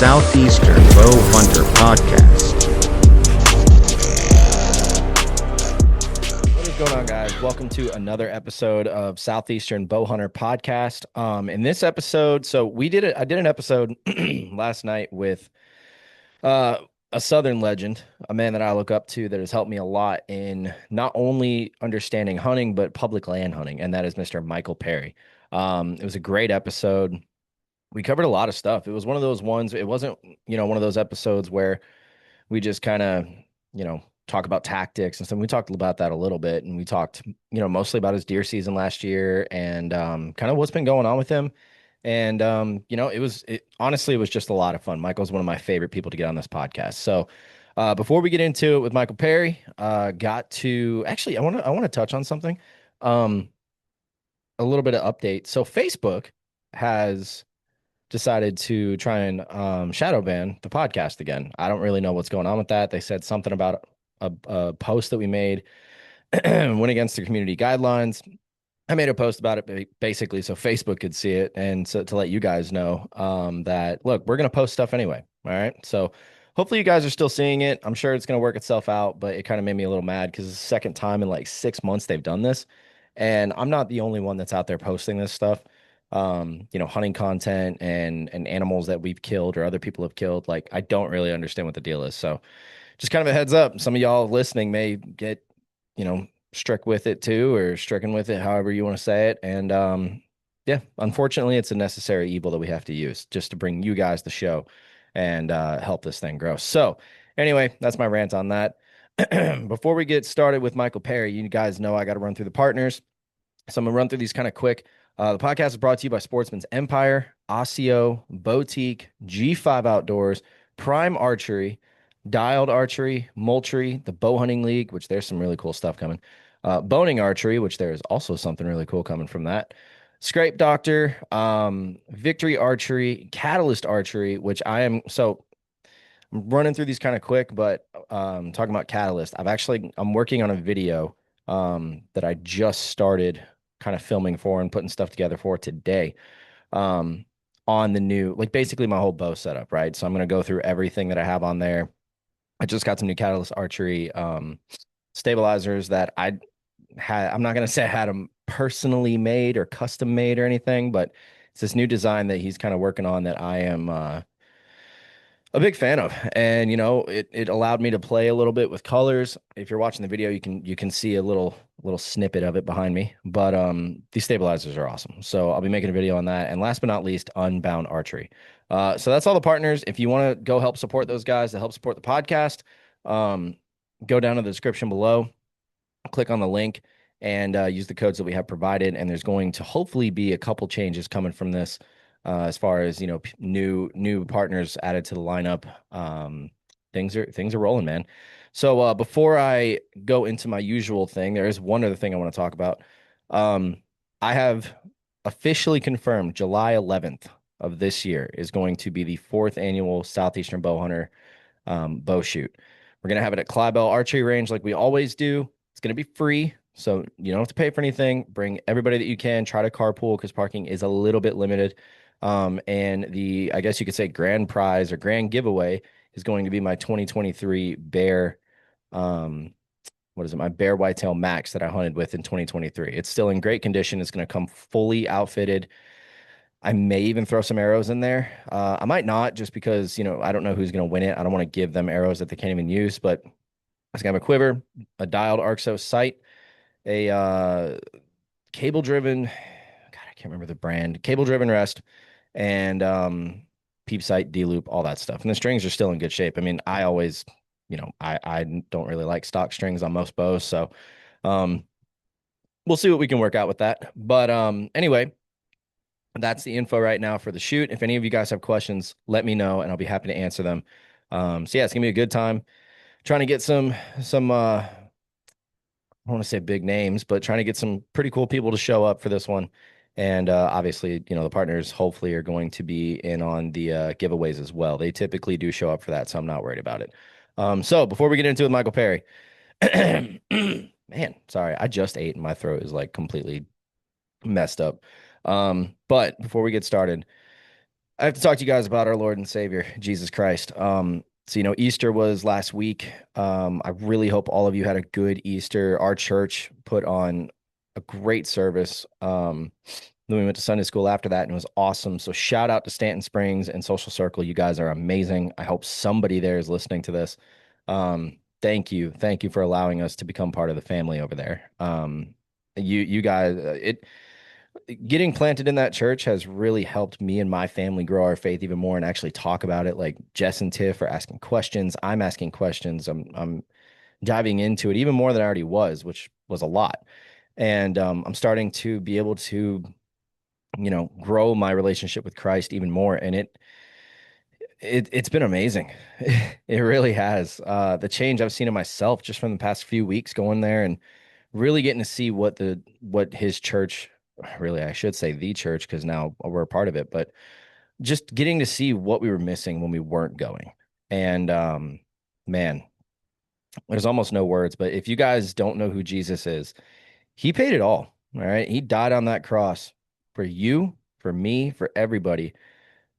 Southeastern Bow Hunter Podcast. What is going on, guys? Welcome to another episode of Southeastern Bow Hunter Podcast. In this episode, I did an episode last night with a Southern legend, a man that I look up to that has helped me a lot in not only understanding hunting but public land hunting, and that is Mr. Michael Perry. It was a great episode. We covered a lot of stuff. It was one of those ones. It wasn't, one of those episodes where we just kind of, talk about tactics and stuff. We talked about that a little bit, and we talked, mostly about his deer season last year and kind of what's been going on with him. And honestly, it was just a lot of fun. Michael's one of my favorite people to get on this podcast. So before we get into it with Michael Perry, I want to touch on something, a little bit of update. So Facebook has decided to try and shadow ban the podcast again. I don't really know what's going on with that. They said something about a post that we made went against the community guidelines. I made a post about it basically so Facebook could see it, and so to let you guys know that, look, we're going to post stuff anyway. All right. So hopefully you guys are still seeing it. I'm sure it's going to work itself out, but it kind of made me a little mad because it's the second time in like 6 months they've done this. And I'm not the only one that's out there posting this stuff. Hunting content and animals that we've killed or other people have killed. Like, I don't really understand what the deal is. So just kind of a heads up. Some of y'all listening may get, stricken with it too, or stricken with it, however you want to say it. And yeah, unfortunately, it's a necessary evil that we have to use just to bring you guys the show and help this thing grow. So anyway, that's my rant on that. Before we get started with Michael Perry, you guys know I got to run through the partners. So I'm going to run through these kind of quick. The podcast is brought to you by Sportsman's Empire, Osseo, Boutique, G5 Outdoors, Prime Archery, Dialed Archery, Moultrie, the Bow Hunting League, which there's some really cool stuff coming, Boning Archery, which there is also something really cool coming from that, Scrape Doctor, Victory Archery, Catalyst Archery, which I'm running through these kind of quick, but talking about Catalyst, I'm working on a video that I just started kind of filming for and putting stuff together for today on the new, like basically my whole bow setup, right? So I'm going to go through everything that I have on there. I just got some new Catalyst Archery stabilizers that I'm not going to say I had them personally made or custom made or anything, but it's this new design that he's kind of working on that I am a big fan of. And it allowed me to play a little bit with colors. If you're watching the video, you can see a little snippet of it behind me. But these stabilizers are awesome. So I'll be making a video on that. And last but not least, Unbound Archery. So that's all the partners. If you want to go help support those guys to help support the podcast, go down to the description below, click on the link, and use the codes that we have provided. And there's going to hopefully be a couple changes coming from this. As far as new partners added to the lineup, things are rolling, man. So before I go into my usual thing, there is one other thing I want to talk about. I have officially confirmed July 11th of this year is going to be the 4th annual Southeastern Bow Hunter bow shoot. We're gonna have it at Clybell Archery Range like we always do. It's gonna be free. So you don't have to pay for anything. Bring everybody that you can. Try to carpool because parking is a little bit limited. And I guess you could say grand prize or grand giveaway is going to be my 2023 bear, my bear whitetail max that I hunted with in 2023. It's still in great condition. It's going to come fully outfitted. I may even throw some arrows in there. I might not, just because, I don't know who's going to win it. I don't want to give them arrows that they can't even use, but it's going to have a quiver, a dialed Arxos sight, a cable-driven, God, I can't remember the brand, cable-driven rest, and peep sight, D-loop, all that stuff. And the strings are still in good shape. I mean, I always, I don't really like stock strings on most bows, so we'll see what we can work out with that. But anyway, that's the info right now for the shoot. If any of you guys have questions, let me know, and I'll be happy to answer them. So yeah, it's gonna be a good time. Trying to get some I don't want to say big names, but trying to get some pretty cool people to show up for this one. And obviously, the partners hopefully are going to be in on the giveaways as well. They typically do show up for that, so I'm not worried about it. So before we get into it with Michael Perry, man, sorry, I just ate and my throat is like completely messed up. But before we get started, I have to talk to you guys about our Lord and Savior, Jesus Christ. So Easter was last week. I really hope all of you had a good Easter. Our church put on a great service. Then we went to Sunday school after that and it was awesome. So shout out to Stanton Springs and Social Circle. You guys are amazing. I hope somebody there is listening to this. Thank you. Thank you for allowing us to become part of the family over there. You guys, it getting planted in that church has really helped me and my family grow our faith even more and actually talk about it. Like Jess and Tiff are asking questions. I'm asking questions. I'm diving into it even more than I already was, which was a lot. And I'm starting to be able to, grow my relationship with Christ even more. And it's been amazing. It really has. The change I've seen in myself just from the past few weeks going there and really getting to see what his church, really, I should say the church, because now we're a part of it, but just getting to see what we were missing when we weren't going. And man, there's almost no words, but if you guys don't know who Jesus is, he paid it all. All right. He died on that cross for you, for me, for everybody.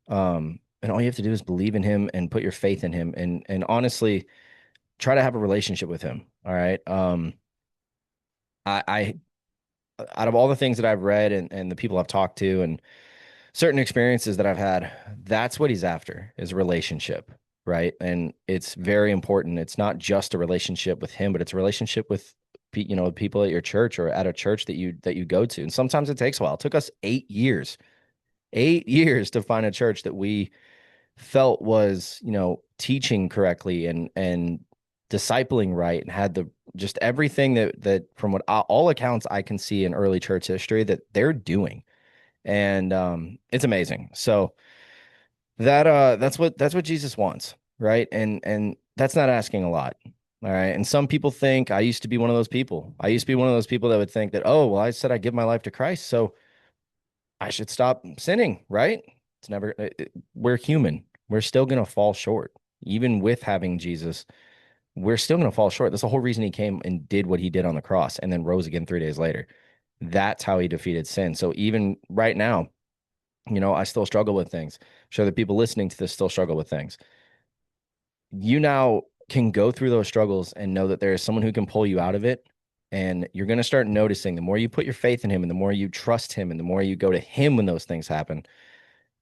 And all you have to do is believe in him and put your faith in him and honestly try to have a relationship with him. All right. I out of all the things that I've read and the people I've talked to and certain experiences that I've had, that's what he's after is a relationship, right? And it's very important. It's not just a relationship with him, but it's a relationship with people at your church or at a church that you go to. And sometimes it takes a while. It took us 8 years, 8 years to find a church that we felt was, teaching correctly and discipling right and had the just everything that from what all accounts I can see in early church history that they're doing. And it's amazing. So that's what Jesus wants, right? And that's not asking a lot. All right. And some people think I used to be one of those people. I used to be one of those people that would think that, oh, well, I said I give my life to Christ, so I should stop sinning, right? It's never, we're human. We're still going to fall short. Even with having Jesus, we're still going to fall short. That's the whole reason he came and did what he did on the cross and then rose again 3 days later. That's how he defeated sin. So even right now, I still struggle with things. I'm sure that people listening to this still struggle with things. You now can go through those struggles and know that there is someone who can pull you out of it. And you're going to start noticing the more you put your faith in him and the more you trust him and the more you go to him when those things happen,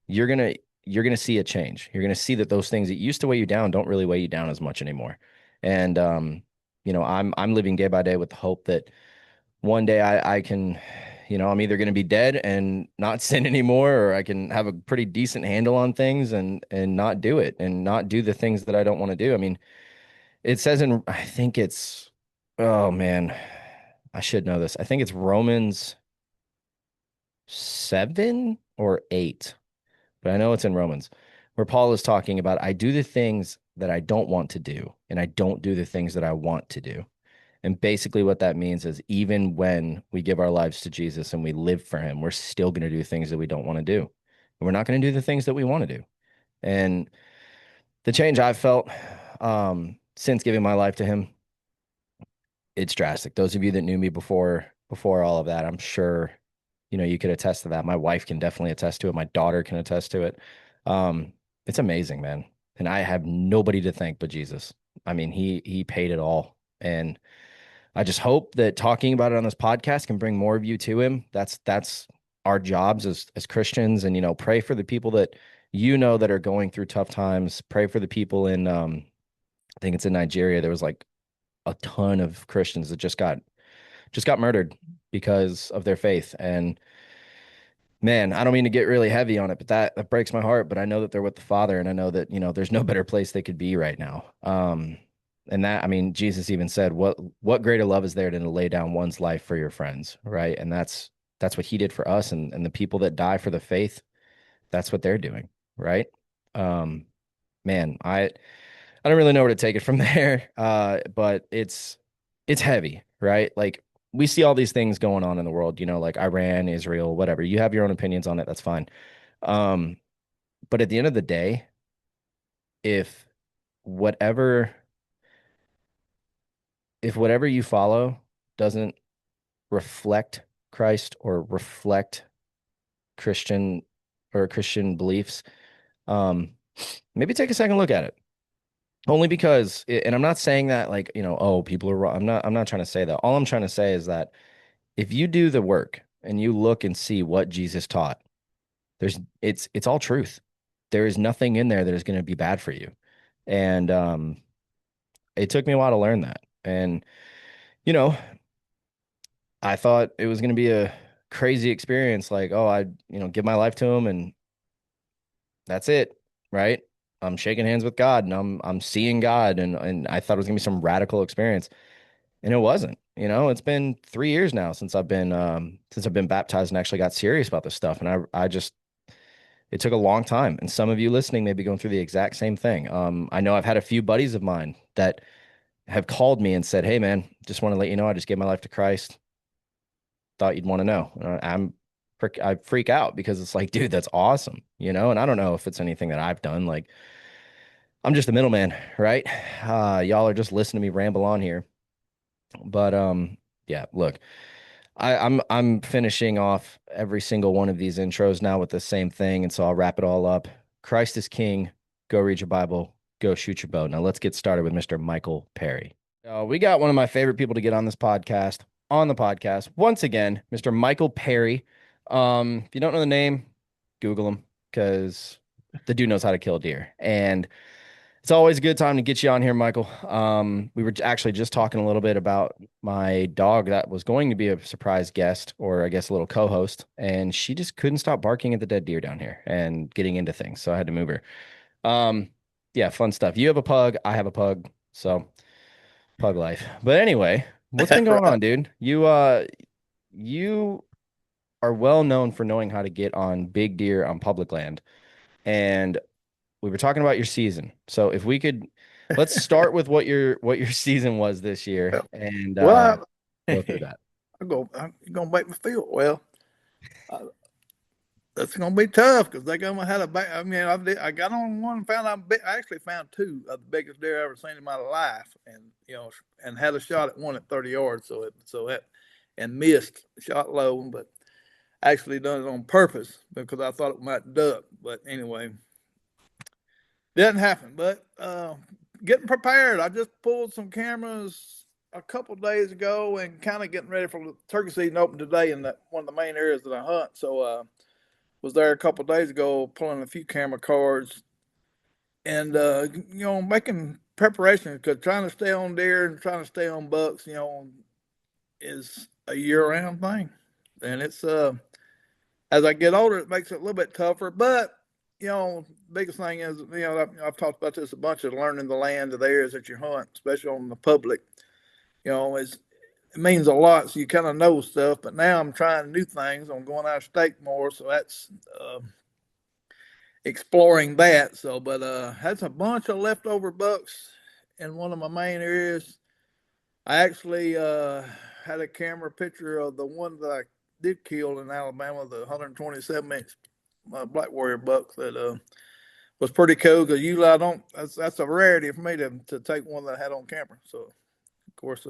you're going to you're going to see a change. You're going to see that those things that used to weigh you down don't really weigh you down as much anymore. And I'm living day by day with the hope that one day I can, I'm either going to be dead and not sin anymore, or I can have a pretty decent handle on things and not do it and not do the things that I don't want to do. I mean, it says I think it's, oh man, I should know this. I think it's Romans 7 or 8, but I know it's in Romans where Paul is talking about, I do the things that I don't want to do, and I don't do the things that I want to do. And basically, what that means is even when we give our lives to Jesus and we live for him, we're still going to do things that we don't want to do. And we're not going to do the things that we want to do. And the change I've felt since giving my life to him, it's drastic. Those of you that knew me before all of that, I'm sure, you could attest to that. My wife can definitely attest to it. My daughter can attest to it. It's amazing, man. And I have nobody to thank but Jesus. I mean, he paid it all. And I just hope that talking about it on this podcast can bring more of you to him. That's our jobs as Christians, and pray for the people that that are going through tough times. Pray for the people in I think it's in Nigeria. There was like a ton of Christians that just got murdered because of their faith. And man, I don't mean to get really heavy on it, but that breaks my heart. But I know that they're with the Father, and I know that there's no better place they could be right now. And that, I mean, Jesus even said, "What greater love is there than to lay down one's life for your friends?" Right, and that's what he did for us, and the people that die for the faith, that's what they're doing, right? Um, man, I don't really know where to take it from there, but it's heavy, right? Like we see all these things going on in the world, like Iran, Israel, whatever. You have your own opinions on it, that's fine. Um, but at the end of the day, if whatever if whatever you follow doesn't reflect Christ or reflect Christian Christian beliefs, um, maybe take a second look at it. Only because, and I'm not saying that like, oh, people are wrong. I'm not trying to say that. All I'm trying to say is that if you do the work and you look and see what Jesus taught, it's all truth. There is nothing in there that is going to be bad for you. And it took me a while to learn that. And you know, I thought it was going to be a crazy experience like, oh, I give my life to him and that's it, right? I'm shaking hands with God and I'm seeing God and I thought it was going to be some radical experience. And it wasn't. It's been 3 years now since I've been baptized and actually got serious about this stuff. And I just it took a long time. And some of you listening may be going through the exact same thing. I know I've had a few buddies of mine that have called me and said, "Hey, man, just want to let you know I just gave my life to Christ. Thought you'd want to know." And I freak out because it's like, dude, that's awesome, And I don't know if it's anything that I've done. Like, I'm just a middleman, right? Y'all are just listening to me ramble on here. But yeah, look, I'm finishing off every single one of these intros now with the same thing, and so I'll wrap it all up. Christ is King. Go read your Bible. Go shoot your bow. Now let's get started with Mr. Michael Perry. We got one of my favorite people to get on this podcast. On the podcast, once again, Mr. Michael Perry. If you don't know the name, Google him because the dude knows how to kill a deer. And it's always a good time to get you on here, Michael. We were actually just talking a little bit about my dog that was going to be a surprise guest, or I guess a little co-host, and she just couldn't stop barking at the dead deer down here and getting into things, so I had to move her. Um, yeah, fun stuff. You have a pug, I have a pug, so pug life. But anyway, what's been going Right. on, dude? You are well known for knowing how to get on big deer on public land, and we were talking about your season. So if we could, let's start with what your season was this year and Well, go through that. you're gonna make me feel well. Uh, that's gonna be tough because they gonna had a big. I mean, I got on one and found out. I actually found two of the biggest deer I ever seen in my life, and and had a shot at one at 30 yards. And missed, shot low, but actually done it on purpose because I thought it might duck. But anyway, didn't happen. But getting prepared. I just pulled some cameras a couple of days ago and kind of getting ready for the turkey season open today in one of the main areas that I hunt. So was there a couple of days ago pulling a few camera cards and making preparations because trying to stay on deer and trying to stay on bucks, is a year-round thing. And it's as I get older, it makes it a little bit tougher. But biggest thing is, I've talked about this a bunch of learning the land of the areas that you hunt, especially on the public. It means a lot. So you kind of know stuff. But now I'm trying new things. I'm going out of state more, so that's exploring that. So, but that's a bunch of leftover bucks in one of my main areas. I actually had a camera picture of the one that I did kill in Alabama, the 127-inch black warrior buck that was pretty cool because usually I don't. That's a rarity for me to take one that I had on camera. So of course,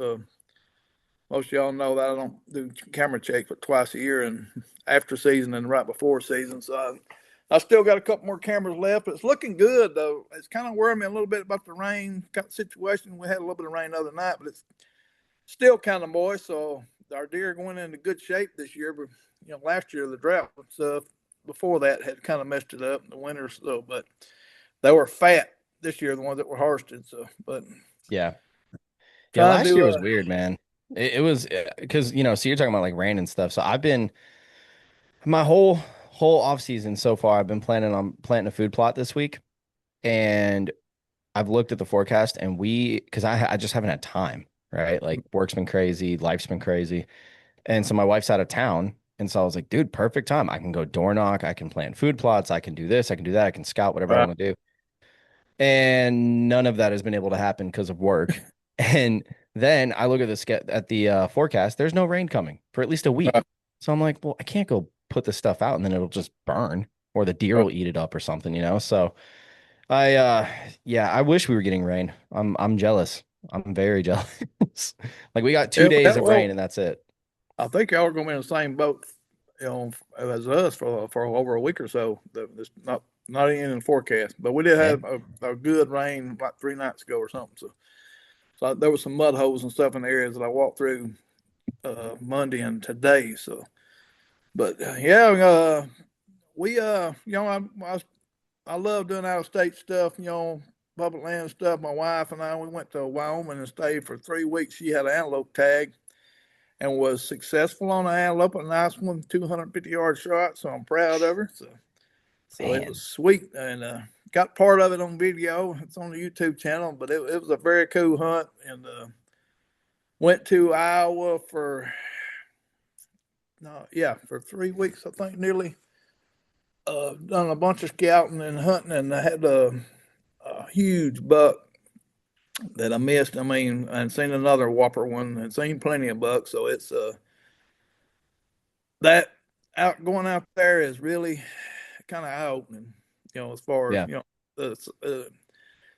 most of y'all know that I don't do camera checks but twice a year and after season and right before season. So I still got a couple more cameras left. It's looking good though. It's kind of worrying me a little bit about the rain situation. We had a little bit of rain the other night, but it's still kind of moist. So our deer are going into good shape this year. But last year the drought and stuff before that had kind of messed it up in the winter. So, but they were fat this year, the ones that were harvested. So, but Yeah. Yeah, trying last year to was weird, man. It was because, so you're talking about like rain and stuff. So I've been my whole off season so far, I've been planning on planting a food plot this week. And I've looked at the forecast and because I just haven't had time, right? Like work's been crazy, life's been crazy. And so my wife's out of town. And so I was like, dude, perfect time. I can go door knock. I can plant food plots. I can do this. I can do that. I can scout whatever I want to do. And none of that has been able to happen because of work. And then I look at the forecast. There's no rain coming for at least a week. So I'm like, well, I can't go put this stuff out and then it'll just burn or the deer will eat it up or something. So yeah, I wish we were getting rain. I'm jealous. I'm very jealous. Like we got 2 days of rain well, and that's it. I think y'all are going to be in the same boat, as us for over a week or so. There's not even in the forecast. But we did Yeah. have a good rain like 3 nights ago or something. So there was some mud holes and stuff in the areas that I walked through Monday and today. So, but we I love doing out of state stuff. Public land stuff. My wife and I, we went to Wyoming and stayed for 3 weeks. She had an antelope tag and was successful on the antelope, a nice one, 250-yard shot. So I'm proud of her. So it Man. was sweet, and got part of it on video. It's on the YouTube channel, but it was a very cool hunt. And went to Iowa for 3 weeks, I think, nearly. Done a bunch of scouting and hunting, and I had a huge buck that I missed. I mean, and seen another whopper one, and seen plenty of bucks. So it's that going out there is really kind of eye opening. As far as Yeah.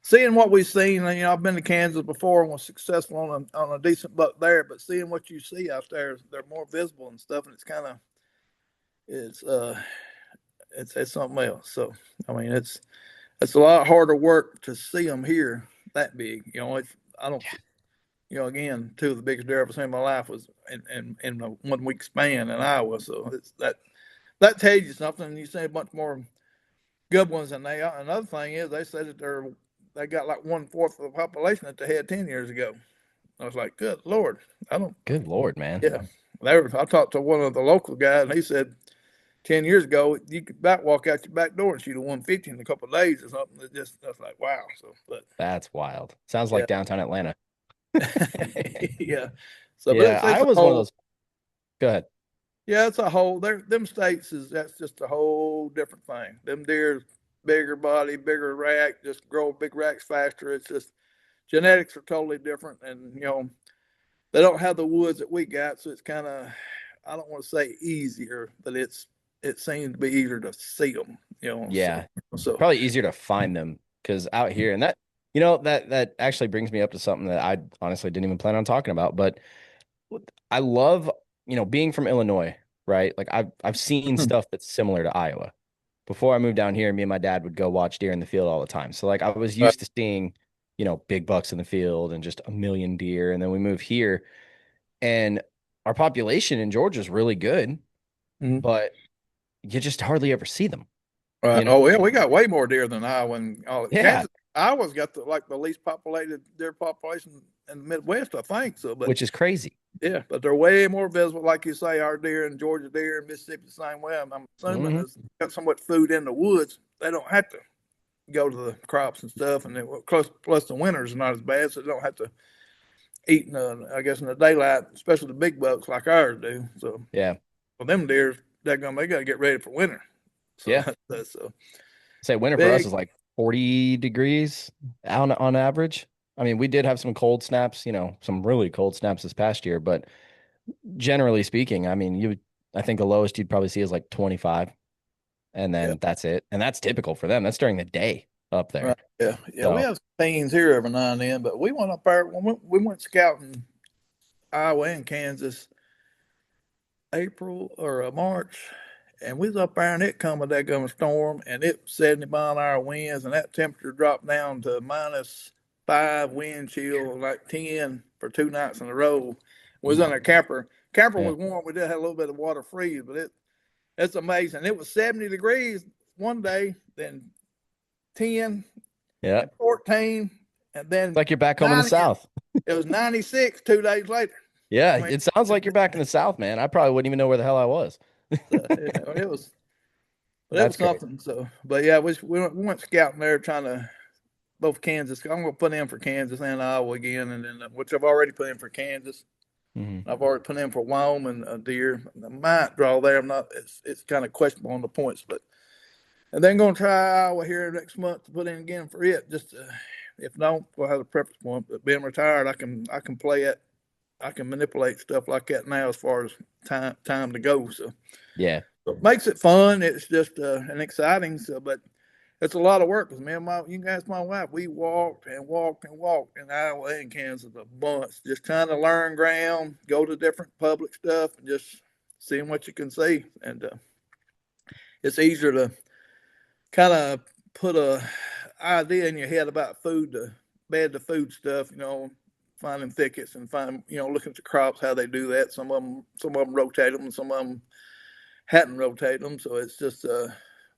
seeing what we've seen. I've been to Kansas before and was successful on a decent buck there, but seeing what you see out there, they're more visible and stuff, and it's it's something else. So I mean, it's a lot harder work to see them here that big. I don't. Again, two of the biggest deer I've ever seen in my life was in a 1 week span in Iowa. So it's that tells you something. You see a bunch more good ones, and another thing is they said that they got like 1/4 of the population that they had 10 years ago. I was like, good Lord, I don't. Good Lord, man. Yeah, I talked to one of the local guys, and he said 10 years ago you could about walk out your back door and shoot a 150 in a couple of days or something. I was like, wow. So, but That's wild. Sounds yeah, like downtown Atlanta. yeah. So, but Yeah, it's I a was one of whole. those. Go ahead. Yeah, it's a whole. Them states that's just a whole different thing. Them deer, bigger body, bigger rack, just grow big racks faster. It's just genetics are totally different, and they don't have the woods that we got, so it's kind of, I don't want to say easier, but it seems to be easier to see them. Yeah, So probably easier to find them because out here, and that that actually brings me up to something that I honestly didn't even plan on talking about, but I love being from Illinois, right? Like I've seen stuff that's similar to Iowa. Before I moved down here, me and my dad would go watch deer in the field all the time. So like I was used to seeing big bucks in the field and just a million deer, and then we moved here, and our population in Georgia is really good, mhm. but you just hardly ever see them. Right. You know? Oh yeah, we got way more deer than Iowa and all. Yeah, Kansas, Iowa's got the least populated deer population in the Midwest, I think. So, but which is crazy. yeah, but they're way more visible, like you say. Our deer in Georgia deer and Mississippi the same way. I'm assuming Hmm. there's got so much food in the woods, they don't have to go to the crops and stuff, and plus the winters are not as bad, so they don't have to eat I guess in the daylight, especially the big bucks like ours do. So Yeah, for them deer, they got to get ready for winter. So yeah. that's Say winter for us big. is like 40 degrees on average. I mean, we did have some cold snaps, some really cold snaps this past year, but generally speaking, I mean, I think the lowest you'd probably see is like 25, and Yeah, then that's it. And that's typical for them. That's during the day up right. there. Yeah. We So, have teams here every now and then, but we went up there when we went scouting Iowa and Kansas April or March, and we was up there and it come a daggum storm, and it 70-mile-an-hour winds, and that temperature dropped down to -5 wind chill, like 10 for 2 nights in a row. We was in a camper. Camper yeah. was warm. We did have a little bit of water freeze, but it's amazing. It was 70 degrees one day, then 10 Yeah. and 14, and It's then like you're back home in the 90. South. It was 96 2 days later. Yeah, I mean, it sounds like you're back in the South, man. I probably wouldn't even know where the hell I was. it was. But it That's was great. something. So, but yeah, we went scouting there trying to both Kansas. I'm going to put in for Kansas and Iowa again, and then which I've already put in for Kansas. Hmm. I've already put in for Wyoming deer. I might draw there. I'm not. It's kind of questionable on the points, but and then going to try Iowa here next month to put in again for it. Just if not, we'll have a preference point. But being retired, I can play it. I can manipulate stuff like that now as far as time to go. So Yeah. it makes it fun. It's just and exciting. So, but it's a lot of work because you can ask my wife. We walked and walked and walked in Iowa and Kansas a bunch, just trying to learn ground, go to different public stuff, and just seeing what you can see. And it's easier to kind of put a idea in your head about food to bed to food stuff. Finding thickets and looking at the crops how they do that. Some of them rotate them, some of them hadn't rotated them. So it's just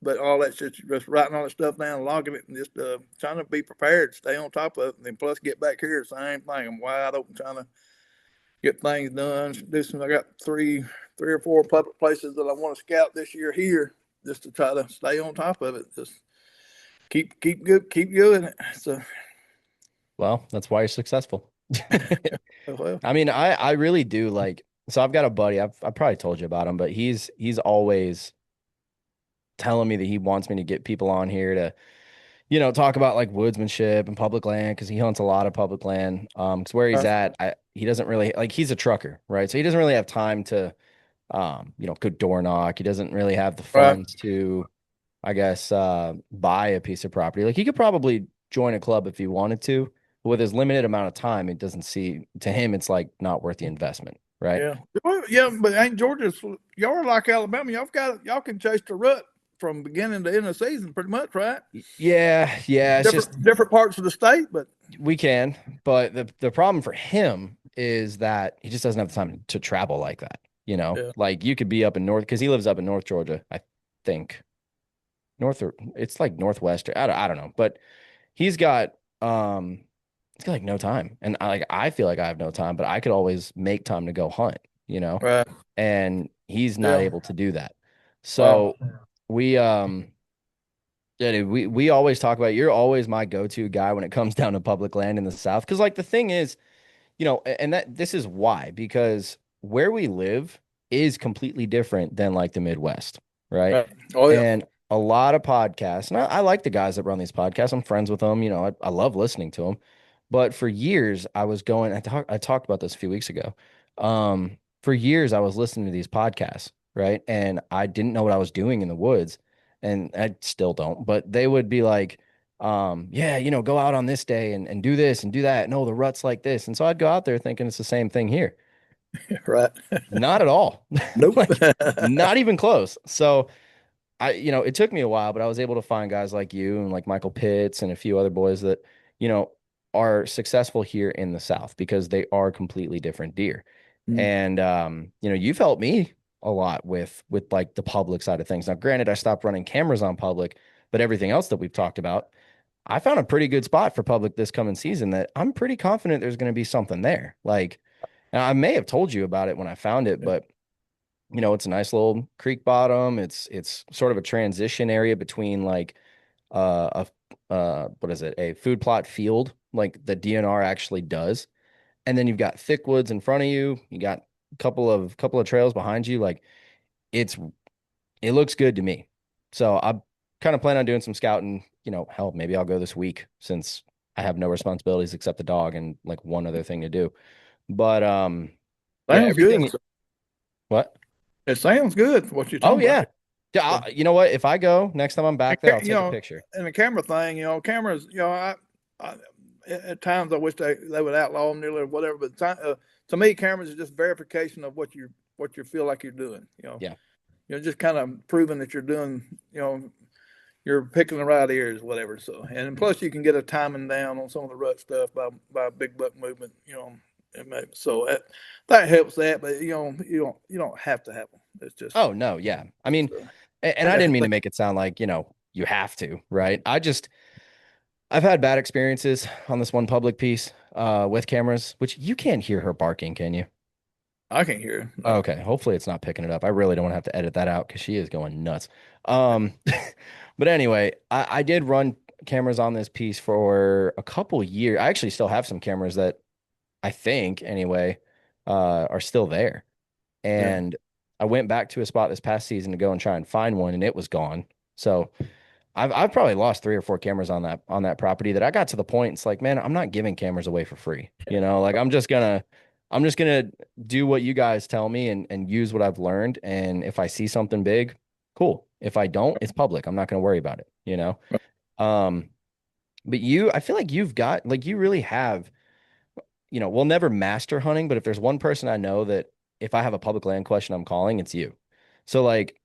but all that shit, just writing all that stuff down, logging it, and just trying to be prepared, stay on top of it, and then plus get back here, same thing. I'm wide open trying to get things done. I got three or four public places that I want to scout this year here, just to try to stay on top of it. Just keep doing it. So, Well, that's why you're successful. well, I mean, I really do like, so I've got a buddy, I've probably told you about him, but he's always telling me that he wants me to get people on here to, talk about like woodsmanship and public land because he hunts a lot of public land. Because where he's at, he doesn't really like, he's a trucker, right? So he doesn't really have time to, go door knock. He doesn't really have the right, funds to, I guess, buy a piece of property. Like he could probably join a club if he wanted to, but with his limited amount of time, it doesn't see to him, it's like not worth the investment, right? yeah, well, yeah, but ain't Georgia? Y'all are like Alabama. Y'all can chase the rut from beginning to end of the season, pretty much, right? Yeah, yeah. It's just Different parts of the state, but we can, but the problem for him is that he just doesn't have the time to travel like that. yeah, Like you could be up in North because he lives up in North Georgia, I think. North or it's like Northwest. I don't know, but he's got um he's got like no time, and I feel like I have no time, but I could always make time to go hunt, right, and he's not yeah, able to do that. wow, So we yeah, dude, we always talk about you're always my go-to guy when it comes down to public land in the South. Because like the thing is, and that this is why, because where we live is completely different than like the Midwest, right? right, oh yeah, And a lot of podcasts, and I like the guys that run these podcasts. I'm friends with them, I love listening to them. But for years, I talked about this a few weeks ago. For years, I was listening to these podcasts, right? And I didn't know what I was doing in the woods, and I still don't, but they would be like, yeah, go out on this day and do this and do that. No, the rut's like this. And so I'd go out there thinking it's the same thing here. right, Not at all. nope, Like, not even close. So it took me a while, but I was able to find guys like you and like Michael Pitts and a few other boys that, you know, are successful here in the South because they are completely different deer. Mm, And you've helped me a lot with like the public side of things. Now, granted, I stopped running cameras on public, but everything else that we've talked about, I found a pretty good spot for public this coming season that I'm pretty confident there's going to be something there. Like, now I may have told you about it when I found it, but it's a nice little creek bottom. It's sort of a transition area between like what is it? A food plot field, like the DNR actually does. And then you've got thick woods in front of you. You got a couple of trails behind you. Like it's it looks good to me. So I kind of plan on doing some scouting. Hell, maybe I'll go this week since I have no responsibilities except the dog and like one other thing to do. But yeah, sounds good. everything. What? It sounds good for what you're Oh talking about. yeah. Yeah, So, you know what? If I go next time I'm back there, I'll you take a know, picture. and the camera thing, cameras, I at times I wish they would outlaw them nearly or whatever. But to me, cameras are just verification of what you feel like you're doing. Yeah. Just kind of proving that you're doing. You're picking the right ears, whatever. So, and plus you can get a timing down on some of the rut stuff by big buck movement. So that helps that, but you don't have to have them. It's just Oh no, yeah. I mean, uh, and I I got didn't to mean to think. make it sound like, you have to, right? I've had bad experiences on this one public piece with cameras, which you can't hear her barking, can you? I can't hear. No. Okay, hopefully it's not picking it up. I really don't want to have to edit that out because she is going nuts. Um, but anyway, I did run cameras on this piece for a couple years. I actually still have some cameras that I think anyway are still there. Yeah. And I went back to a spot this past season to go and try and find one, and it was gone. So I've probably lost three or four cameras on that property that I got to the point. It's like, man, I'm not giving cameras away for free. Like I'm just gonna do what you guys tell me and use what I've learned. And if I see something big, cool. If I don't, it's public. I'm not gonna worry about it. Um, but I feel like you've got like you really have, we'll never master hunting, but if there's one person I know that if I have a public land question I'm calling, it's you. So like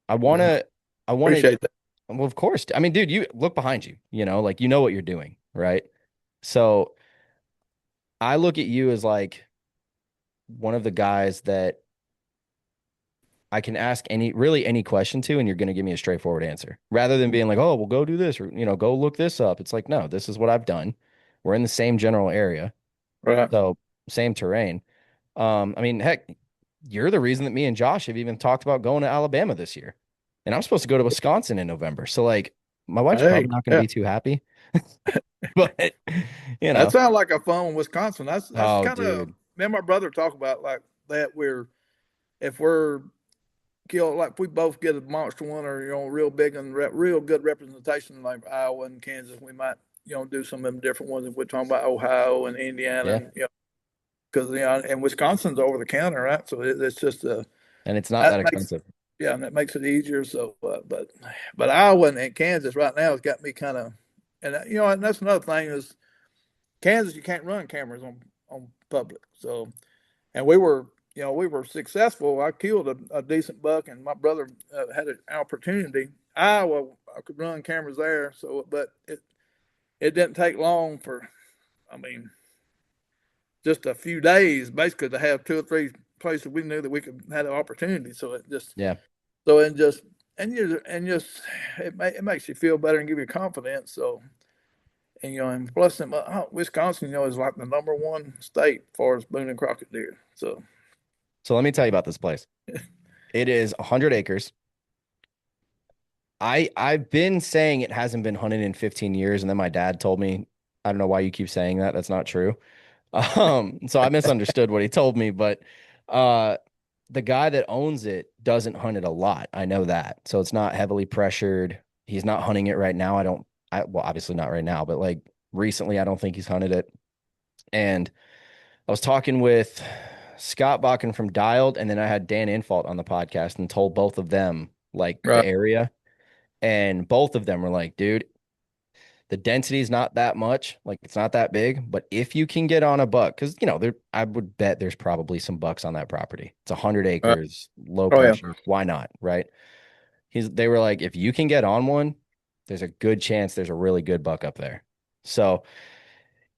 I Yeah. wanna I wanna Appreciate that. Well, of course. I mean, dude, you look behind you, like you know what you're doing, right? So I look at you as like one of the guys that I can ask really any question to, and you're going to give me a straightforward answer rather than being like, oh, well, go do this or, go look this up. It's like, no, this is what I've done. We're in the same general area. Right. So same terrain. I mean, heck, you're the reason that me and Josh have even talked about going to Alabama this year. And I'm supposed to go to Wisconsin in November. So like my wife's Hey, probably not going to yeah, be too happy, but you that know, sounds like a fun in Wisconsin. That's oh, kind of dude. me and my brother talk about like that. If we're kill like if we both get a monster one or real big and real good representation like Iowa and Kansas, we might do some of them different ones. If we're talking about Ohio and Indiana, Yeah. and because and Wisconsin's over the counter, right? So it's just And it's not that that makes expensive. yeah, and that makes it easier. So, but Iowa and Kansas right now has got me kind of, and and that's another thing is Kansas you can't run cameras on public. So, and we were successful. I killed a decent buck, and my brother had an opportunity. Iowa, I could run cameras there. So, but it didn't take long for, I mean, just a few days basically to have two or three places we knew that we could had an opportunity. So it just Yeah. so and just and just it makes you feel better and give you confidence. So and and plus Wisconsin is like the number one state as far as Boone and Crockett deer. So So let me tell you about this place. It is 100 acres. I've been saying it hasn't been hunted in 15 years, and then my dad told me, I don't know why you keep saying that. That's not true. So I misunderstood what he told me, but uh the guy that owns it doesn't hunt it a lot. I know that. So it's not heavily pressured. He's not hunting it right now. Well, obviously not right now, but like recently, I don't think he's hunted it. And I was talking with Scott Bakken from Dialed, and then I had Dan Infalt on the podcast and told both of them like the right, area. And both of them were like, dude, the density is not that much. Like it's not that big. But if you can get on a buck, because I would bet there's probably some bucks on that property. It's 100 right. acres, low Oh yeah, pressure. Why not? Right. They were like, if you can get on one, there's a good chance there's a really good buck up there. So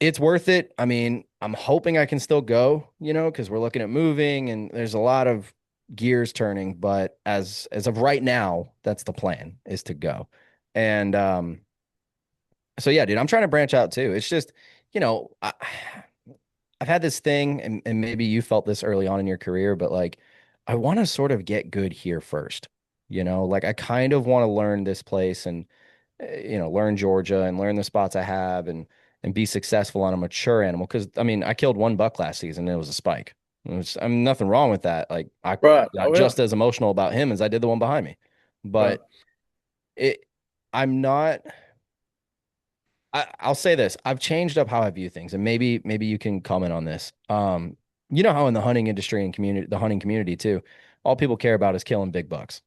it's worth it. I mean, I'm hoping I can still go, because we're looking at moving and there's a lot of gears turning, but as of right now, that's the plan is to go. And so yeah, dude, I'm trying to branch out too. It's just, I've had this thing, and maybe you felt this early on in your career, but like I want to sort of get good here first. Like I kind of want to learn this place and learn Georgia and learn the spots I have and be successful on a mature animal. Because I mean, I killed one buck last season and it was a spike. I mean, nothing wrong with that. Like I right. got Oh yeah, just as emotional about him as I did the one behind me. right, But it, I'm not. I'll say this. I've changed up how I view things, and maybe you can comment on this. You know how in the hunting industry and community, the hunting community too, all people care about is killing big bucks,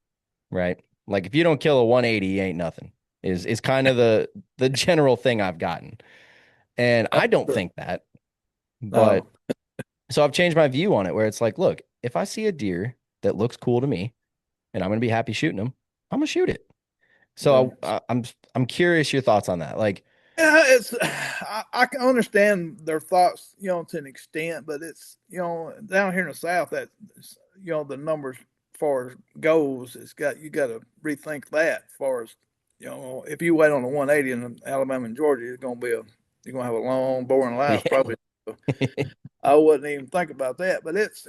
right? Like if you don't kill a 180, you ain't nothing. Is kind of the general thing I've gotten. And I don't think that, but no, so I've changed my view on it where it's like, look, if I see a deer that looks cool to me and I'm going to be happy shooting him, I'm going to shoot it. yeah. So I'm curious your thoughts on that. Like, Yeah, it's I can understand their thoughts, to an extent, but it's down here in the South that the numbers as far as goals, you got to rethink that. As far as if you wait on the 180 in Alabama and Georgia, you're gonna have a long, boring life yeah, probably. I wouldn't even think about that, but it's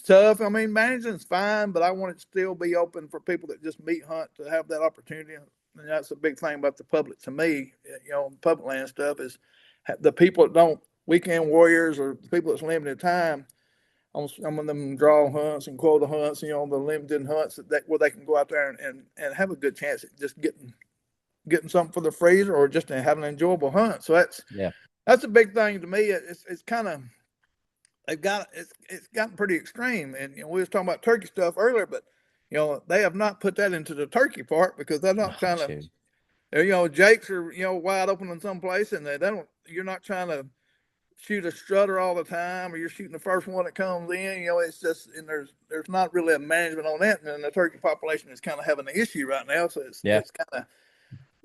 tough. I mean, managing's fine, but I want it to still be open for people that just meat hunt to have that opportunity. And that's a big thing about the public to me. Public land stuff is the people that don't weekend warriors or the people that's limited time on some of them draw hunts and quota hunts. The limited hunts where they can go out there and have a good chance at just getting something for the freezer or just having an enjoyable hunt. So yeah, that's a big thing to me. It's kind of it's gotten pretty extreme. And we was talking about turkey stuff earlier, but they have not put that into the turkey part because they're not oh, trying to. dude. Jakes are wide open in some place, and they don't. You're not trying to shoot a strutter all the time, or you're shooting the first one that comes in. It's just, and there's not really a management on that, and the turkey population is kind of having an issue right now. So Yeah. it's kind of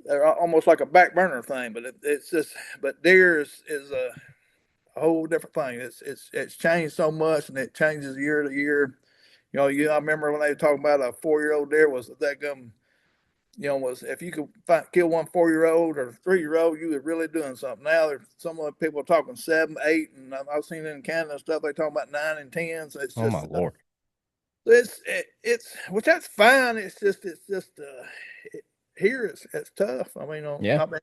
they're almost like a back burner thing. But it's just, but deer is a whole different thing. It's changed so much, and it changes year to year. I remember when they were talking about a 4-year-old deer was that gum. Was if you could kill one 4-year-old or 3-year-old, you were really doing something. Now there's some of the people are talking 7, 8, and I've seen it in Canada and stuff. They talking about 9 and 10. So it's Oh my just Lord. it's which that's fine. It, here it's tough. Yeah. I mean,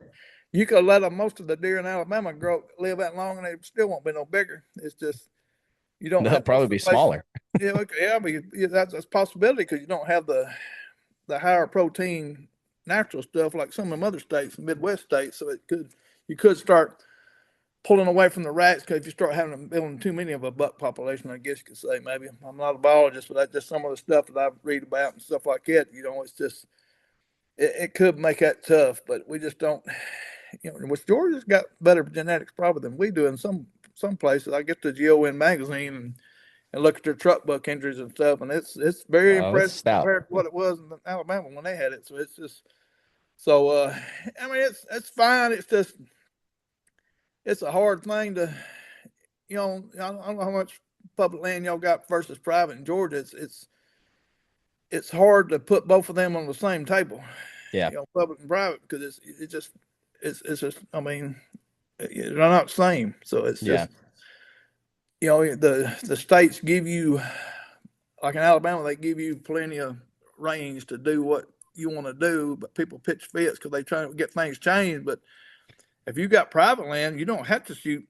you could let them, most of the deer in Alabama live that long, and they still won't be no bigger. It's just you don't They'll have most probably of the be places. smaller. Yeah, but that's a possibility because you don't have the higher protein natural stuff like some of them other states, Midwest states. So you could start pulling away from the rats because if you start building too many of a buck population, I guess you could say maybe. I'm not a biologist, but that's just some of the stuff that I read about and stuff like that. It's just it could make that tough, but we just don't. Which Georgia's got better genetics probably than we do in some places. I get the GON magazine and look at their truck buck injuries and stuff, and it's very Oh, it's impressive stout. compared to what it was in Alabama when they had it. So it's just so. I mean, it's fine. It's just it's a hard thing to I don't know how much public land y'all got versus private in Georgia. It's hard to put both of them on the same table, Yeah. public and private, because it's just I mean they're not the same. So it's Yeah. just the states give you, like in Alabama, they give you plenty of range to do what you want to do, but people pitch fits because they try to get things changed. But if you got private land, you don't have to shoot.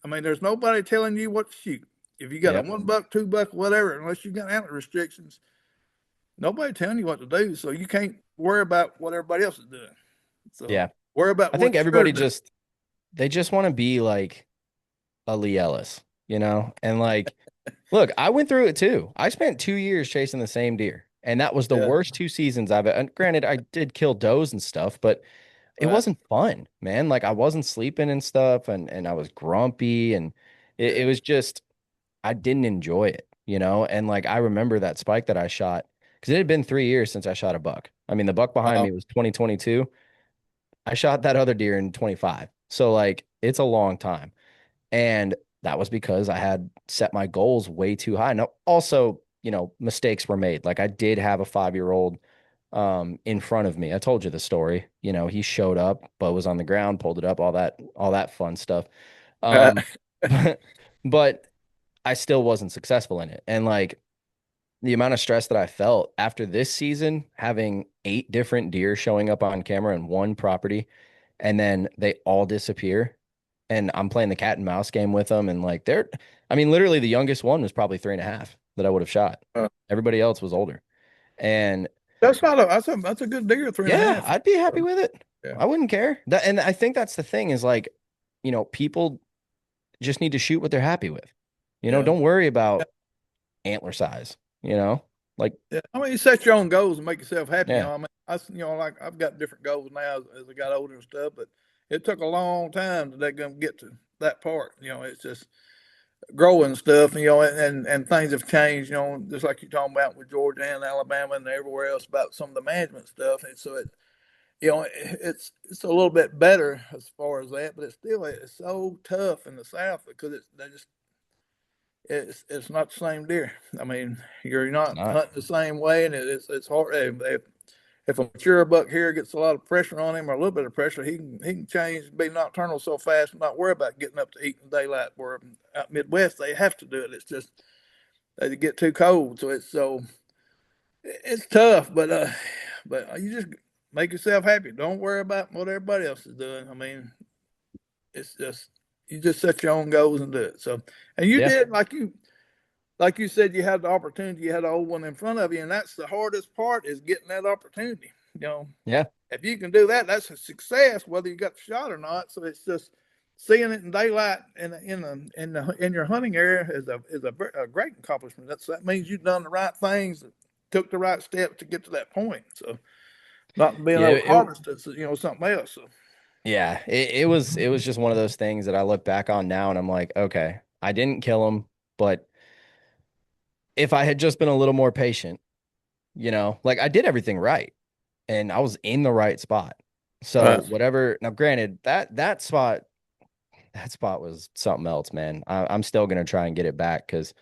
I mean, there's nobody telling you what to shoot. If you got a Yep. 1 buck, 2 buck, whatever, unless you got antler restrictions, nobody telling you what to do. So you can't worry about what everybody else is doing. So Yeah. worry about I think what you're everybody doing. they just want to be like a Lee Ellis, And like, look, I went through it too. I spent 2 years chasing the same deer, and that was the Yeah, worst 2 seasons I've. And granted, I did kill does and stuff, but it right. wasn't fun, man. Like I wasn't sleeping and stuff, and I was grumpy, and it Yeah. was just I didn't enjoy it. And like I remember that spike that I shot because it had been 3 years since I shot a buck. I mean, the buck behind Uh, me was 2022. I shot that other deer in 25. So like it's a long time. And that was because I had set my goals way too high. Now, also, mistakes were made. Like I did have a 5-year-old in front of me. I told you the story. He showed up, but was on the ground, pulled it up, all that fun stuff. uh, Um, but I still wasn't successful in it. And like the amount of stress that I felt after this season, having 8 different deer showing up on camera in one property, and then they all disappear. And I'm playing the cat and mouse game with them. And like I mean, literally the youngest one was probably 3.5 that I would have shot. uh, Everybody else was older. And that's not a that's a good deal, three and a yeah, half. I'd be happy with it. Yeah. I wouldn't care. And I think that's the thing is like, people just need to shoot what they're happy with. Yeah. Don't worry about antler size, like, Yeah, I mean, you set your own goals and make yourself happy. yeah, I mean, like I've got different goals now as I got older and stuff, but it took a long time to gonna get to that part. It's just growing stuff, and things have changed. Just like you're talking about with Georgia and Alabama and everywhere else about some of the management stuff, and so it's a little bit better as far as that, but it's so tough in the South because it's not the same deer. I mean, you're it's not not. hunting the same way, and it's hard. If a mature buck here gets a lot of pressure on him or a little bit of pressure, he can change, be nocturnal so fast, and not worry about getting up to eat in daylight. Where out Midwest they have to do it. It's just they get too cold, so it's tough. But you just make yourself happy. Don't worry about what everybody else is doing. I mean, it's just you just set your own goals and do it. So, and you Yeah. did like you said, you had the opportunity, you had the old one in front of you, and that's the hardest part is getting that opportunity. Yeah. If you can do that, that's a success, whether you got the shot or not. So it's just seeing it in daylight in your hunting area is a great accomplishment. That means you've done the right things, took the right steps to get to that point. So not being Yeah. able to harvest is something else. So Yeah, it was just one of those things that I look back on now and I'm like, okay, I didn't kill him, but if I had just been a little more patient, like I did everything right and I was in the right spot. So Right. whatever. Now, granted, that spot was something else, man. I'm still gonna try and get it back because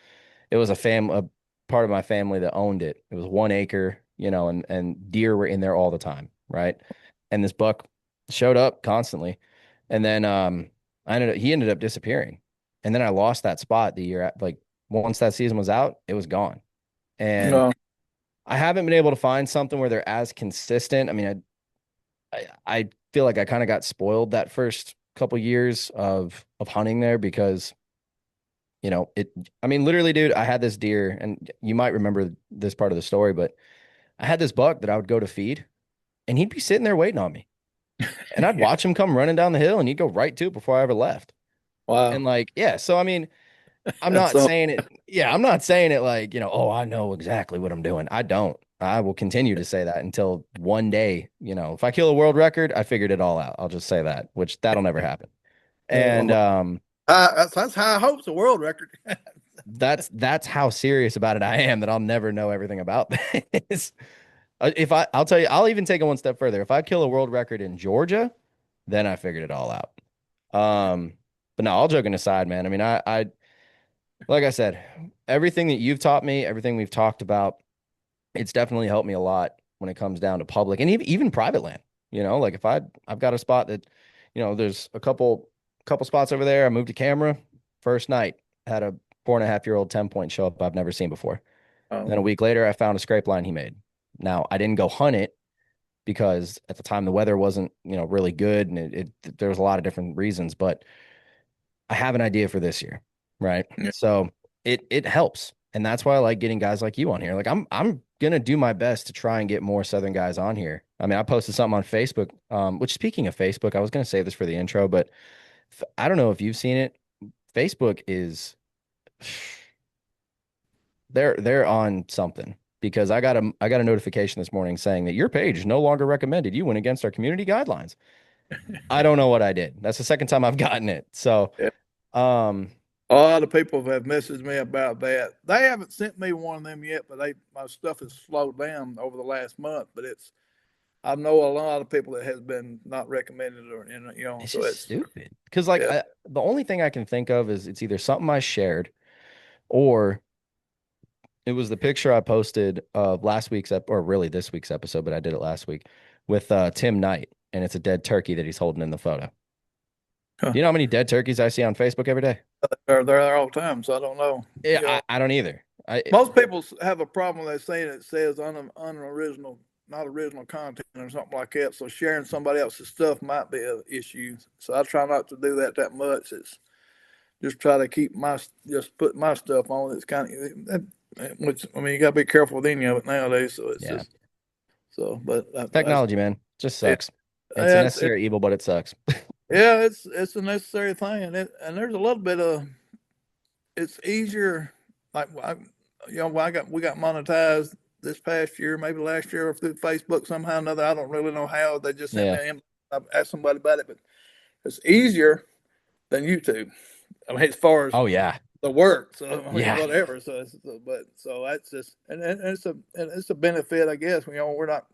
it was a part of my family that owned it. It was 1 acre, and deer were in there all the time, right? And this buck showed up constantly, and then he ended up disappearing, and then I lost that spot like once that season was out, it was gone, and No. I haven't been able to find something where they're as consistent. I mean, I feel like I kind of got spoiled that first couple years of hunting there because it, I mean, literally, dude, I had this deer, and you might remember this part of the story, but I had this buck that I would go to feed, and he'd be sitting there waiting on me. And I'd watch him come running down the hill, and he'd go right to it before I ever left. Wow. And like, yeah, so I mean, I'm That's not saying it, yeah, I'm not saying it like, oh, I know exactly what I'm doing. I don't. I will continue to say that until one day, if I kill a world record, I figured it all out. I'll just say that, which that'll never happen. And that's high hopes, a world record. that's how serious about it I am that I'll never know everything about this. I'll tell you, I'll even take it one step further. If I kill a world record in Georgia, then I figured it all out. But no, all joking aside, man. I mean, I like I said, everything that you've taught me, everything we've talked about, it's definitely helped me a lot when it comes down to public and even private land. Like if I've got a spot that, there's a couple spots over there. I moved a camera first night, had a 4.5-year-old 10 point show up I've never seen before. And then a Um, week later, I found a scrape line he made. Now I didn't go hunt it because at the time the weather wasn't, really good and there was a lot of different reasons, but I have an idea for this year, right? yeah. So it helps. And that's why I like getting guys like you on here. Like I'm gonna do my best to try and get more Southern guys on here. I mean, I posted something on Facebook, which speaking of Facebook, I was gonna save this for the intro, but I don't know if you've seen it. Facebook is they're on something because I got a notification this morning saying that your page is no longer recommended. You went against our community guidelines. I don't know what I did. That's the second time I've gotten it. So, Yeah. um, A lot of people have messaged me about that. They haven't sent me one of them yet, but my stuff has slowed down over the last month. But I know a lot of people that has been not recommended or it's so just it's stupid. Because like yeah. the only thing I can think of is it's either something I shared or it was the picture I posted of last week's or really this week's episode, but I did it last week with Tim Knight, and it's a dead turkey that he's holding in the photo. Huh. Do you know how many dead turkeys I see on Facebook every day? They're there all the time, so I don't know. Yeah, I don't either. Most people have a problem. They're saying it says unoriginal, not original content or something like that. So sharing somebody else's stuff might be an issue. So I try not to do that much. It's just try to keep just put my stuff on. It's kind of which I mean you got to be careful with any of it nowadays. So it's Yeah, just so. But that's technology, man, just it. sucks. It's a It's necessary evil, but it sucks. yeah, it's a necessary thing, and there's a little bit of it's easier. Like we got monetized this past year, maybe last year, or through Facebook somehow or another. I don't really know how. They just sent me Yeah. an inbox. I asked somebody about it, but it's easier than YouTube. I mean, as far as Oh yeah. the work, so I mean, Yeah. whatever. But so that's just and it's a benefit, I guess. We're not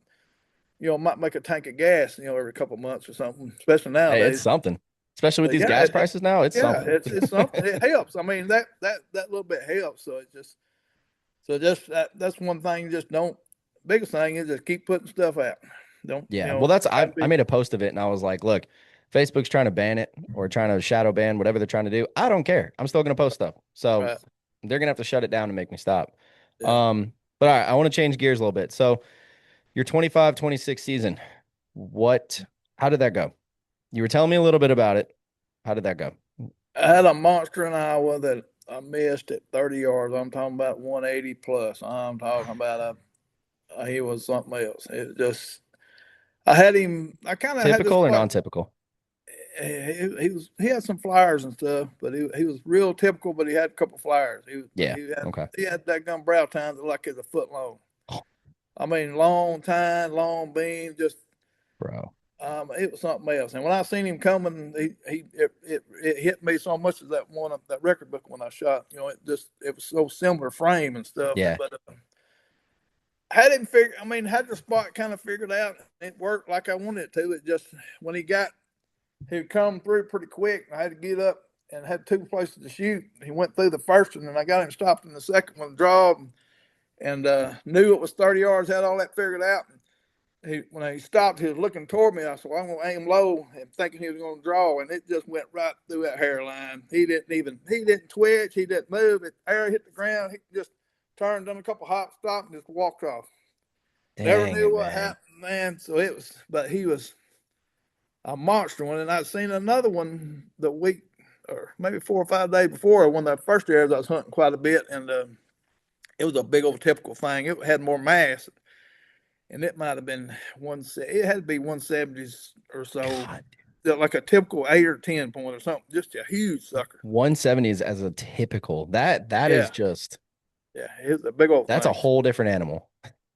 might make a tank of gas, every couple of months or something, especially Hey, it's nowadays. something. Especially with But these yeah, gas prices now, it's yeah, something. it's something. It helps. I mean that little bit helps. Just that's one thing. Just don't. Biggest thing is just keep putting stuff out. Don't Yeah. Well, that's try to I be made a post of it and I was like, look, Facebook's trying to ban it or trying to shadow ban whatever they're trying to do. I don't care. I'm still gonna post stuff. So right. they're gonna have to shut it down to make me stop. Yeah. But all right, I want to change gears a little bit. So your 25-26 season, what how did that go? You were telling me a little bit about it. How did that go? I had a monster in Iowa that I missed at 30 yards. I'm talking about 180 plus. I'm talking about he was something else. It just I had him. I kind of had this Typical or spot. non-typical? He had some flyers and stuff, but he was real typical. But he had a couple flyers. Yeah. Okay. He had that gun brow tine that like it's a foot long. Oh, I mean, long tine, long beam. Just bro. It was something else. And when I seen him coming, it hit me so much as that one that record book when I shot. It was so similar frame and stuff. Yeah. But had him figure. I mean, had the spot kind of figured out. It worked like I wanted it to. It just when he'd come through pretty quick. I had to get up and had two places to shoot. He went through the first one, and I got him stopped in the second one, draw, and knew it was 30 yards. Had all that figured out. When he stopped, he was looking toward me. I said, well, I'm going to aim low and thinking he was going to draw, and it just went right through that hairline. He didn't twitch. He didn't move. The arrow hit the ground. He just turned, done a couple hop stops, and just walked off. Never Dang knew it, what man. happened, man. So but he was a monster one. And I'd seen another one the week or maybe 4 or 5 days before, one of the first areas I was hunting quite a bit, and it was a big old typical thing. It had more mass, and it might have been it had to be 170s or so, God. like a typical 8 or 10 point or something, just a huge sucker. 170s as a typical. That is Yeah, just yeah, it was a big old that's a thing. whole different animal.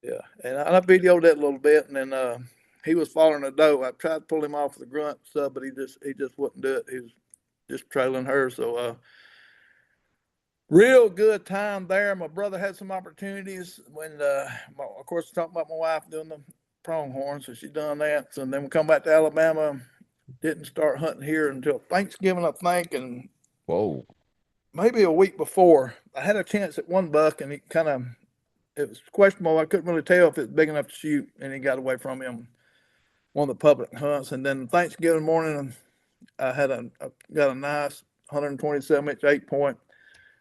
Yeah, and I videoed that a little bit, and then he was following a doe. I tried to pull him off the grunt stuff, but he just wouldn't do it. He was just trailing her. So real good time there. My brother had some opportunities when, of course, talking about my wife doing the pronghorn, so she done that. So then we come back to Alabama. Didn't start hunting here until Thanksgiving, I think, and Whoa. maybe a week before. I had a chance at one buck, and it was questionable. I couldn't really tell if it was big enough to shoot, and he got away from him. One of the public hunts, and then Thanksgiving morning, I got a nice 127 inch 8 point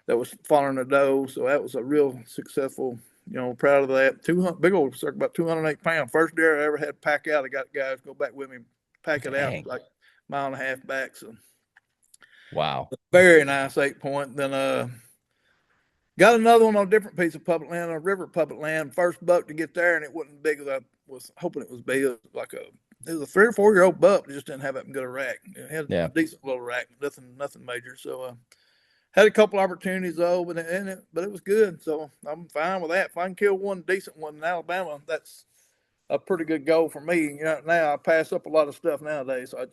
that was following a doe. So that was a real successful. Proud of that. Big old circle, about 208 pounds. First deer I ever had pack out. I got guys go back with me, pack it out Dang. like a mile and a half back. So Wow. very nice 8 point. Then got another one on a different piece of public land, on a river public land. First buck to get there, and it wasn't big as I was hoping it was big. It was a 3 or 4 year old buck, but just didn't have that good a rack. It had a Yeah. decent little rack, nothing major. So had a couple opportunities though, but it was good. So I'm fine with that. If I can kill one decent one in Alabama, that's a pretty good goal for me. Now I pass up a lot of stuff nowadays. So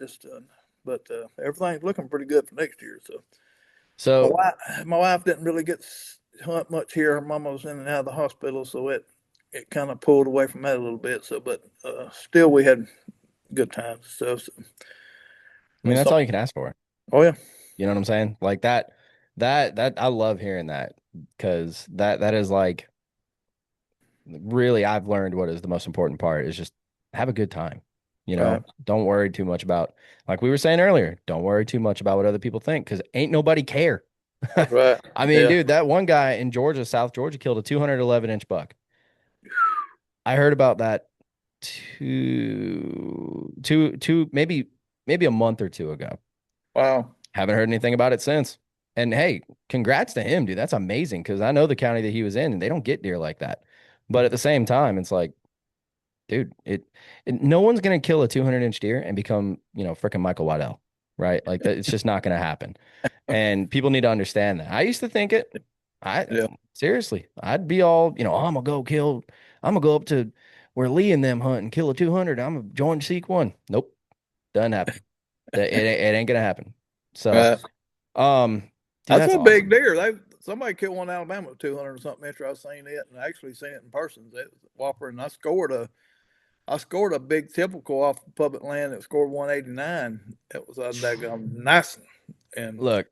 but everything's looking pretty good for next year. So my So wife, my wife didn't really get to hunt much here. Her mama was in and out of the hospital, so it kind of pulled away from that a little bit. So, but still, we had good times and stuff. So, I mean, that's all you can ask for. oh yeah, You know what I'm saying? Like that I love hearing that because that is like really I've learned what is the most important part is just have a good time. right, Don't worry too much about like we were saying earlier, don't worry too much about what other people think because ain't nobody care. that's right. I mean, Yeah, dude, that one guy in Georgia, South Georgia, killed a 211-inch buck. I heard about that maybe a month or two ago. wow. Haven't heard anything about it since. And hey, congrats to him, dude. That's amazing because I know the county that he was in, and they don't get deer like that. But at the same time, it's like, dude, no one's gonna kill a 200-inch deer and become, freaking Michael Waddell, right? Like that, it's just not gonna happen. And people need to understand that. I used to think it. I Yeah, seriously, I'd be all, I'm gonna go up to where Lee and them hunt and kill a 200. I'm gonna join Seek One. Nope, doesn't happen. It ain't gonna happen. So, right. um, dude, That's that's a big awesome. deer. Somebody killed one in Alabama with 200 or something inch. I seen it and I actually seen it in person. It was a whopper, and I scored a big typical off public land that scored 189. It was a daggone nice one. And Look,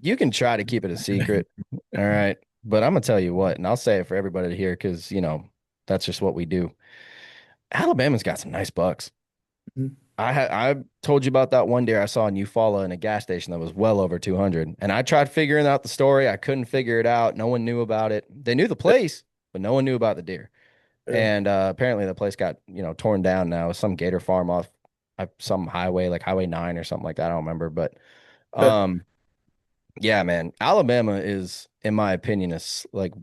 you can try to keep it a secret, all right, but I'm gonna tell you what, and I'll say it for everybody to hear because that's just what we do. Alabama's got some nice bucks. I told you about that one deer I saw in Eufaula in a gas station that was well over 200. And I tried figuring out the story. I couldn't figure it out. No one knew about it. They knew the place, but no one knew about the deer. yeah, And apparently the place got, torn down now. Some gator farm off some highway, like Highway 9 or something like that. I don't remember. But yeah, um, yeah, man, Alabama is, in my opinion, like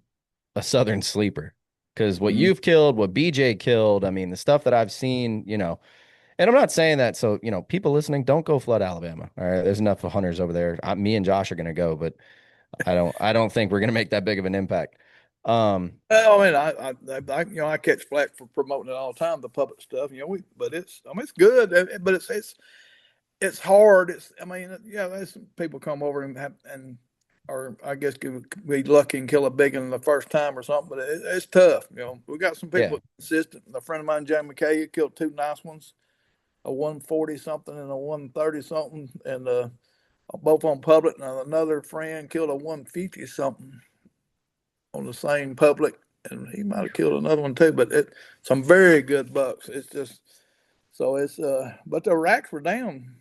a southern sleeper. Because what mhm, you've killed, what BJ killed, I mean, the stuff that I've seen, and I'm not saying that so, people listening, don't go flood Alabama. All right. There's enough hunters over there. Me and Josh are going to go, but I don't think we're going to make that big of an impact. Well, I mean, I catch flack for promoting it all the time, the public stuff. But it's good. But it's hard. I mean, yeah, there's some people come over or I guess could be lucky and kill a big one the first time or something. But it's tough. We got some Yeah. people consistent. A friend of mine, Jamie McKay, killed two nice ones, a 140 something and a 130 something, and both on public. And another friend killed a 150 something on the same public, and he might have killed another one too. But some very good bucks. It's just so it's but the racks were down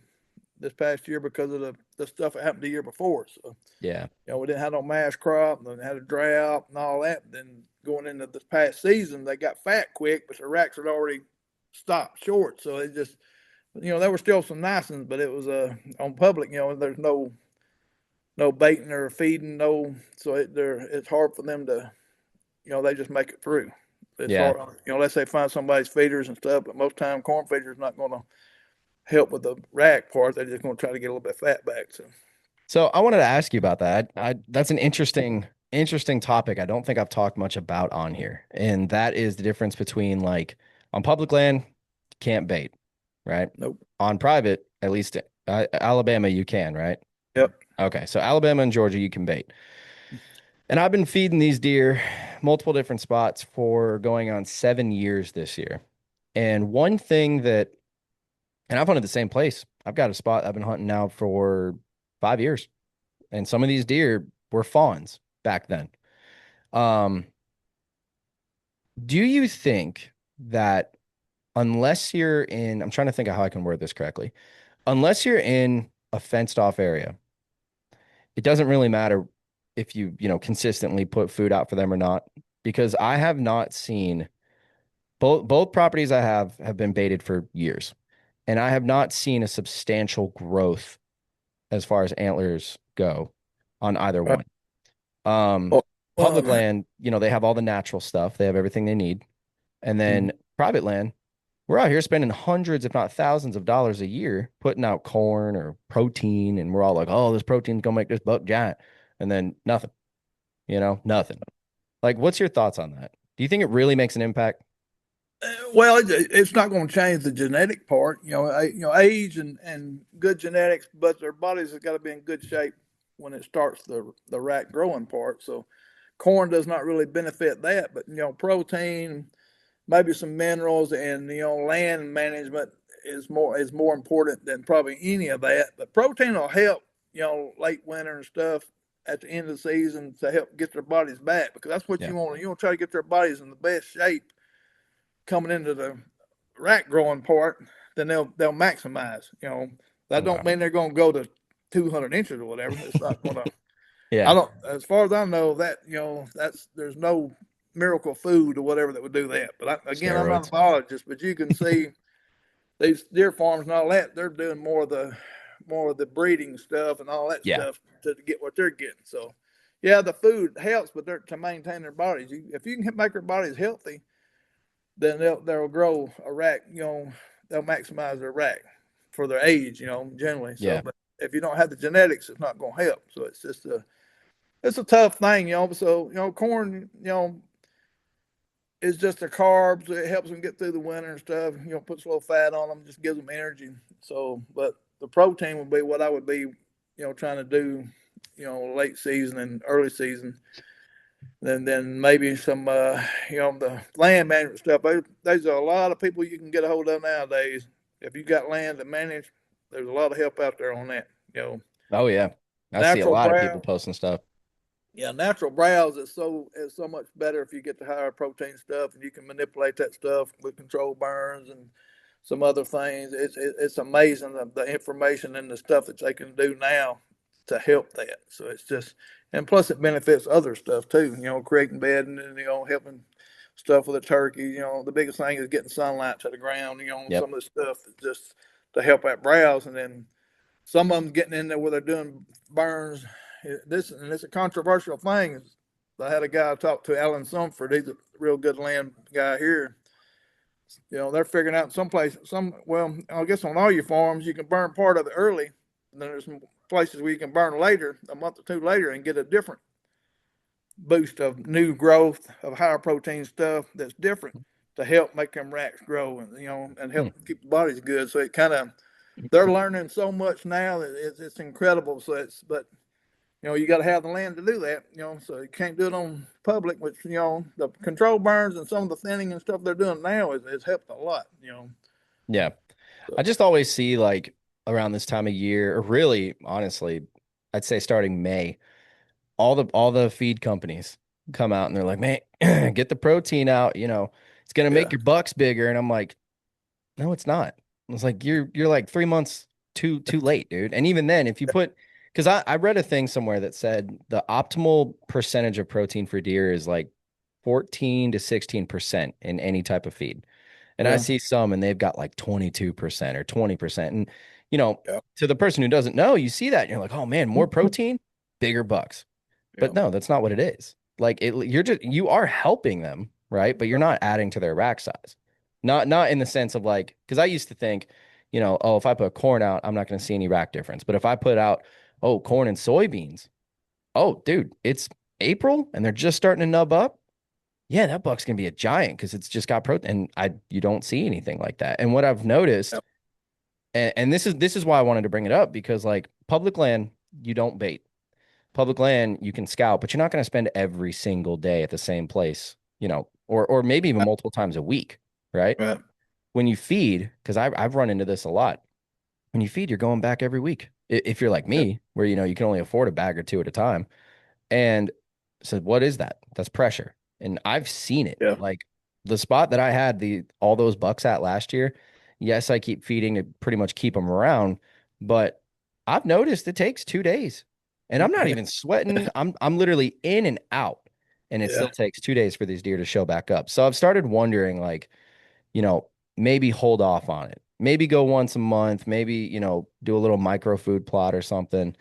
this past year because of the stuff that happened the year before. So Yeah. we didn't have no mass crop, and then had a drought and all that. Then going into this past season, they got fat quick, but the racks had already stopped short. So it just there were still some nice ones, but it was on public. There's no baiting or feeding, so it's hard for them to they just make it through. It's Yeah. hard, unless they find somebody's feeders and stuff. But most time, corn feeders not going to help with the rack part. They're just going to try to get a little bit of fat back. So I wanted to ask you about that. That's an interesting topic. I don't think I've talked much about on here, and that is the difference between like on public land, can't bait, right? Nope. On private, at least Alabama, you can, right? Yep. Okay, so Alabama and Georgia, you can bait. And I've been feeding these deer multiple different spots for going on 7 years this year. And one thing that, and I've hunted the same place. I've got a spot I've been hunting now for 5 years. And some of these deer were fawns back then. Um, do you think that unless you're in, I'm trying to think of how I can word this correctly, unless you're in a fenced off area, it doesn't really matter if you consistently put food out for them or not, because I have not seen both properties I have been baited for years, and I have not seen a substantial growth as far as antlers go on either Right. one. Um, Well, Public land, they have all the natural stuff. They have everything they need. And then private land, we're out here spending hundreds, if not thousands of dollars a year putting out corn or protein. And we're all like, oh, this protein's gonna make this buck giant. And then nothing, nothing. Like, what's your thoughts on that? Do you think it really makes an impact? well, it's not going to change the genetic part. Age and good genetics, but their bodies have got to be in good shape when it starts the rack growing part. So, corn does not really benefit that, but protein, maybe some minerals, and land management is more important than probably any of that. But protein will help late winter and stuff at the end of the season to help get their bodies back, because that's what Yeah. you want. You want to try to get their bodies in the best shape coming into the rack growing part. Then they'll maximize. That don't Okay. mean they're going to go to 200 inches or whatever. It's not going to. I Yeah. don't. As far as I know, that there's no miracle food or whatever that would do that. But again, I'm not a Steroids. biologist, but you can see these deer farms and all that. They're doing more of the breeding stuff and all that Yeah. stuff to get what they're getting. So, yeah, the food helps, but they're to maintain their bodies. If you can make their bodies healthy, then they'll grow a rack. They'll maximize their rack for their age. Generally. So, Yeah. but if you don't have the genetics, it's not going to help. So it's a tough thing. So corn. Is just the carbs. It helps them get through the winter and stuff. Puts a little fat on them, just gives them energy. So, but the protein would be what I would be, trying to do, late season and early season. Then maybe some, the land management stuff. There's a lot of people you can get a hold of nowadays. If you got land to manage, there's a lot of help out there on that. Oh yeah. I see a Natural lot of people browse. posting stuff. Yeah, natural browse is so much better if you get the higher protein stuff, and you can manipulate that stuff with control burns and some other things. It's amazing the information and the stuff that they can do now to help that. So it's just, and plus it benefits other stuff too. Creating bedding and helping stuff with the turkey. The biggest thing is getting sunlight to the ground. Yep. Some of the stuff is just to help that browse, and then some of them getting in there where they're doing burns. It's a controversial thing. I had a guy talk to, Alan Sumford. He's a real good land guy here. They're figuring out well, I guess on all your farms you can burn part of it early, and then there's some places where you can burn later, a month or two later, and get a different boost of new growth of higher protein stuff that's different to help make them racks grow and and Hmm. help keep the bodies good. So it kind of they're learning so much now that it's incredible. So it's but you got to have the land to do that. So you can't do it on public, which the control burns and some of the thinning and stuff they're doing now is helped a lot. Yeah. I So just always see like around this time of year, or really, honestly, I'd say starting May, all the feed companies come out and they're like, man, get the protein out, it's gonna make yeah, your bucks bigger. And I'm like, no, it's not. I was like, you're like 3 months too late, dude. And even then, if you put because I read a thing somewhere that said the optimal percentage of protein for deer is like 14 to 16% in any type of feed. And I yeah, see some and they've got like 22% or 20%. And, yeah, to the person who doesn't know, you see that and you're like, oh man, more protein, bigger bucks. yeah, But no, that's not what it is. Like you are helping them, right? But you're not adding to their rack size. Not in the sense of like, because I used to think, oh, if I put corn out, I'm not going to see any rack difference. But if I put out, oh, corn and soybeans, oh, dude, it's April and they're just starting to nub up. Yeah, that buck's gonna be a giant because it's just got protein. And you don't see anything like that. And what I've noticed, yeah, and this is why I wanted to bring it up because like public land, you don't bait. Public land, you can scout, but you're not going to spend every single day at the same place, or maybe even multiple times a week, right? right, When you feed, because I've run into this a lot. When you feed, you're going back every week. If you're like yeah, me, where you can only afford a bag or two at a time. And so what is that? That's pressure. And I've seen it. yeah, Like the spot that I had the all those bucks at last year. Yes, I keep feeding to pretty much keep them around, but I've noticed it takes 2 days. And I'm not even sweating. I'm literally in and out. And it still yeah, takes 2 days for these deer to show back up. So I've started wondering, like, you know, maybe hold off on it. Maybe go once a month, maybe, do a little micro food plot or something.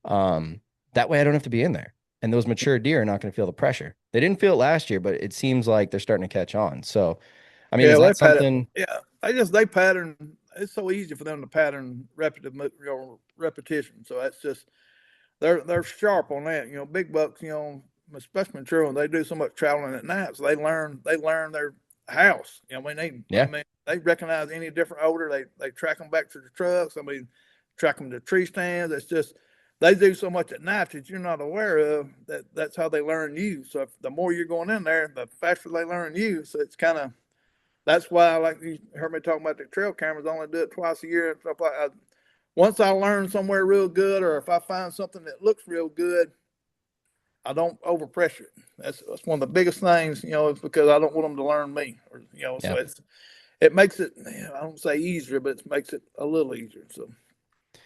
Um, that way I don't have to be in there. And those mature deer are not going to feel the pressure. They didn't feel it last year, but it seems like they're starting to catch on. So, I mean, yeah. is They that pattern. something? Yeah, they pattern. It's so easy for them to pattern repetitive, repetition. So that's just they're sharp on that. Big bucks. Especially mature ones, they do so much traveling at night, so they learn their house. Yeah. They recognize any different odor. They track them back to the trucks. Track them to tree stands. It's just they do so much at night that you're not aware of that. That's how they learn you. So if, the more you're going in there, the faster they learn you. So it's kind of that's why, like you heard me talking about the trail cameras, I only do it twice a year and stuff like that. Once I learn somewhere real good, or if I find something that looks real good, I don't overpressure it. That's one of the biggest things, is because I don't want them to learn me, or so Yeah. it makes it, I don't say easier, but it makes it a little easier. So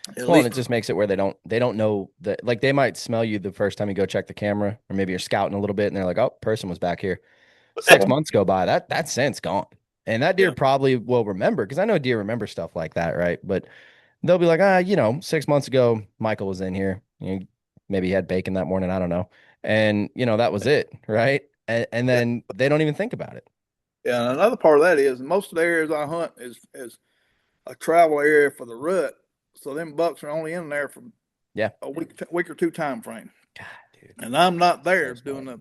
at Well, and it least, just makes it where they don't know that, like, they might smell you the first time you go check the camera, or maybe you're scouting a little bit and they're like, oh, person was back here. 6 months go by, that scent's gone. And that deer yeah, probably will remember because I know deer remember stuff like that, right? But they'll be like, 6 months ago, Michael was in here. Maybe he had bacon that morning. I don't know. And, that was it, right? And yeah, then they don't even think about it. yeah. And another part of that is most of the areas I hunt is a travel area for the rut. So them bucks are only in there for Yeah. a week or two time frame, God, dude. and I'm not So there doing smart.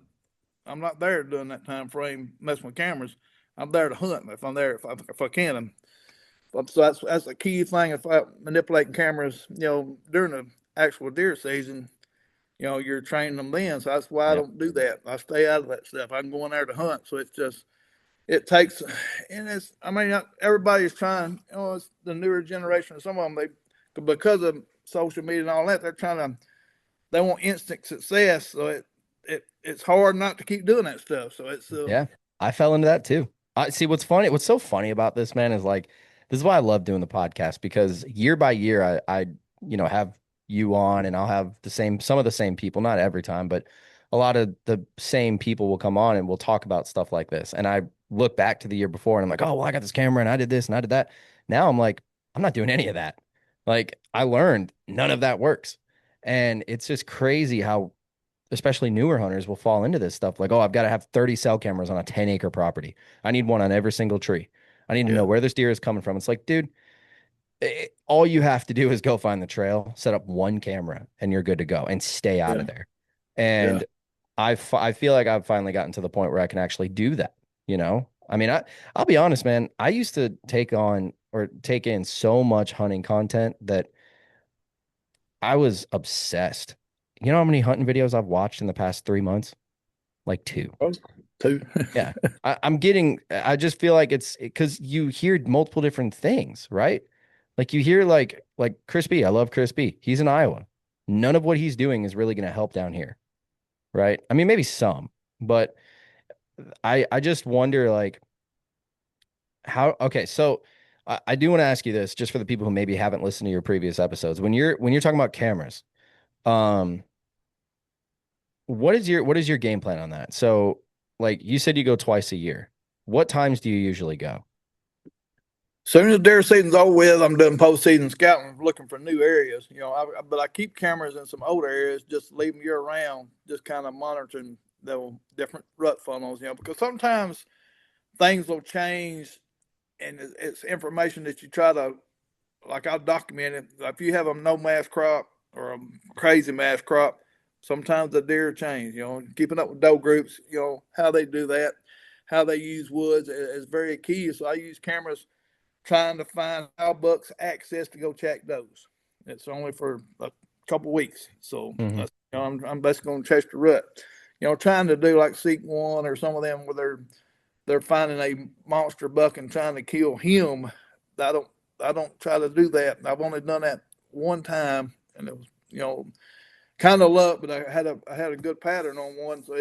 the I'm not there during that time frame messing with cameras. I'm there to hunt if I'm there if I can. So that's a key thing. If I manipulating cameras, during the actual deer season, you're training them then. So that's why I Yep. don't do that. I stay out of that stuff. I can go in there to hunt. So it's just it takes, and it's I mean everybody's trying. It's the newer generation. Some of them they because of social media and all that, they want instant success. So it's hard not to keep doing that stuff. So it's Yeah. I fell into that too. I see what's funny. What's so funny about this, man, is like, this is why I love doing the podcast because year by year, I have you on and I'll have some of the same people, not every time, but a lot of the same people will come on and we'll talk about stuff like this. And I look back to the year before and I'm like, oh, well, I got this camera and I did this and I did that. Now I'm like, I'm not doing any of that. Like, I learned none of that works. And it's just crazy how especially newer hunters will fall into this stuff like, oh, I've got to have 30 cell cameras on a 10-acre property. I need one on every single tree. I need to know yeah, where this deer is coming from. It's like, dude, all you have to do is go find the trail, set up one camera, and you're good to go and stay out yeah, of there. yeah, And I feel like I've finally gotten to the point where I can actually do that, you know? I mean, I'll be honest, man. I used to take on or take in so much hunting content that I was obsessed. You know how many hunting videos I've watched in the past 3 months? Like two. Oh, two. Yeah. I just feel like it's because you hear multiple different things, right? Like you hear like Chris B. I love Chris B. He's in Iowa. None of what he's doing is really going to help down here, right? I mean, maybe some, but I just wonder like how okay, so I do want to ask you this just for the people who maybe haven't listened to your previous episodes. When you're talking about cameras, um, what is your game plan on that? So, like you said, you go twice a year. What times do you usually go? Soon as deer season's over with, I'm doing postseason scouting, looking for new areas. But I keep cameras in some old areas, just leave them year round, just kind of monitoring the different rut funnels. Because sometimes things will change, and it's information that you try to, like, I'll document it. If you have a no mass crop or a crazy mass crop, sometimes the deer change. Keeping up with doe groups, how they do that, how they use woods is very key. So I use cameras trying to find how bucks access to go check those. It's only for a couple of weeks, so Hmm. I'm basically going to chase the rut. Trying to do like Seek One or some of them where they're finding a monster buck and trying to kill him. I don't I don't try to do that. I've only done that one time, and it was kind of luck, but I had a good pattern on one, so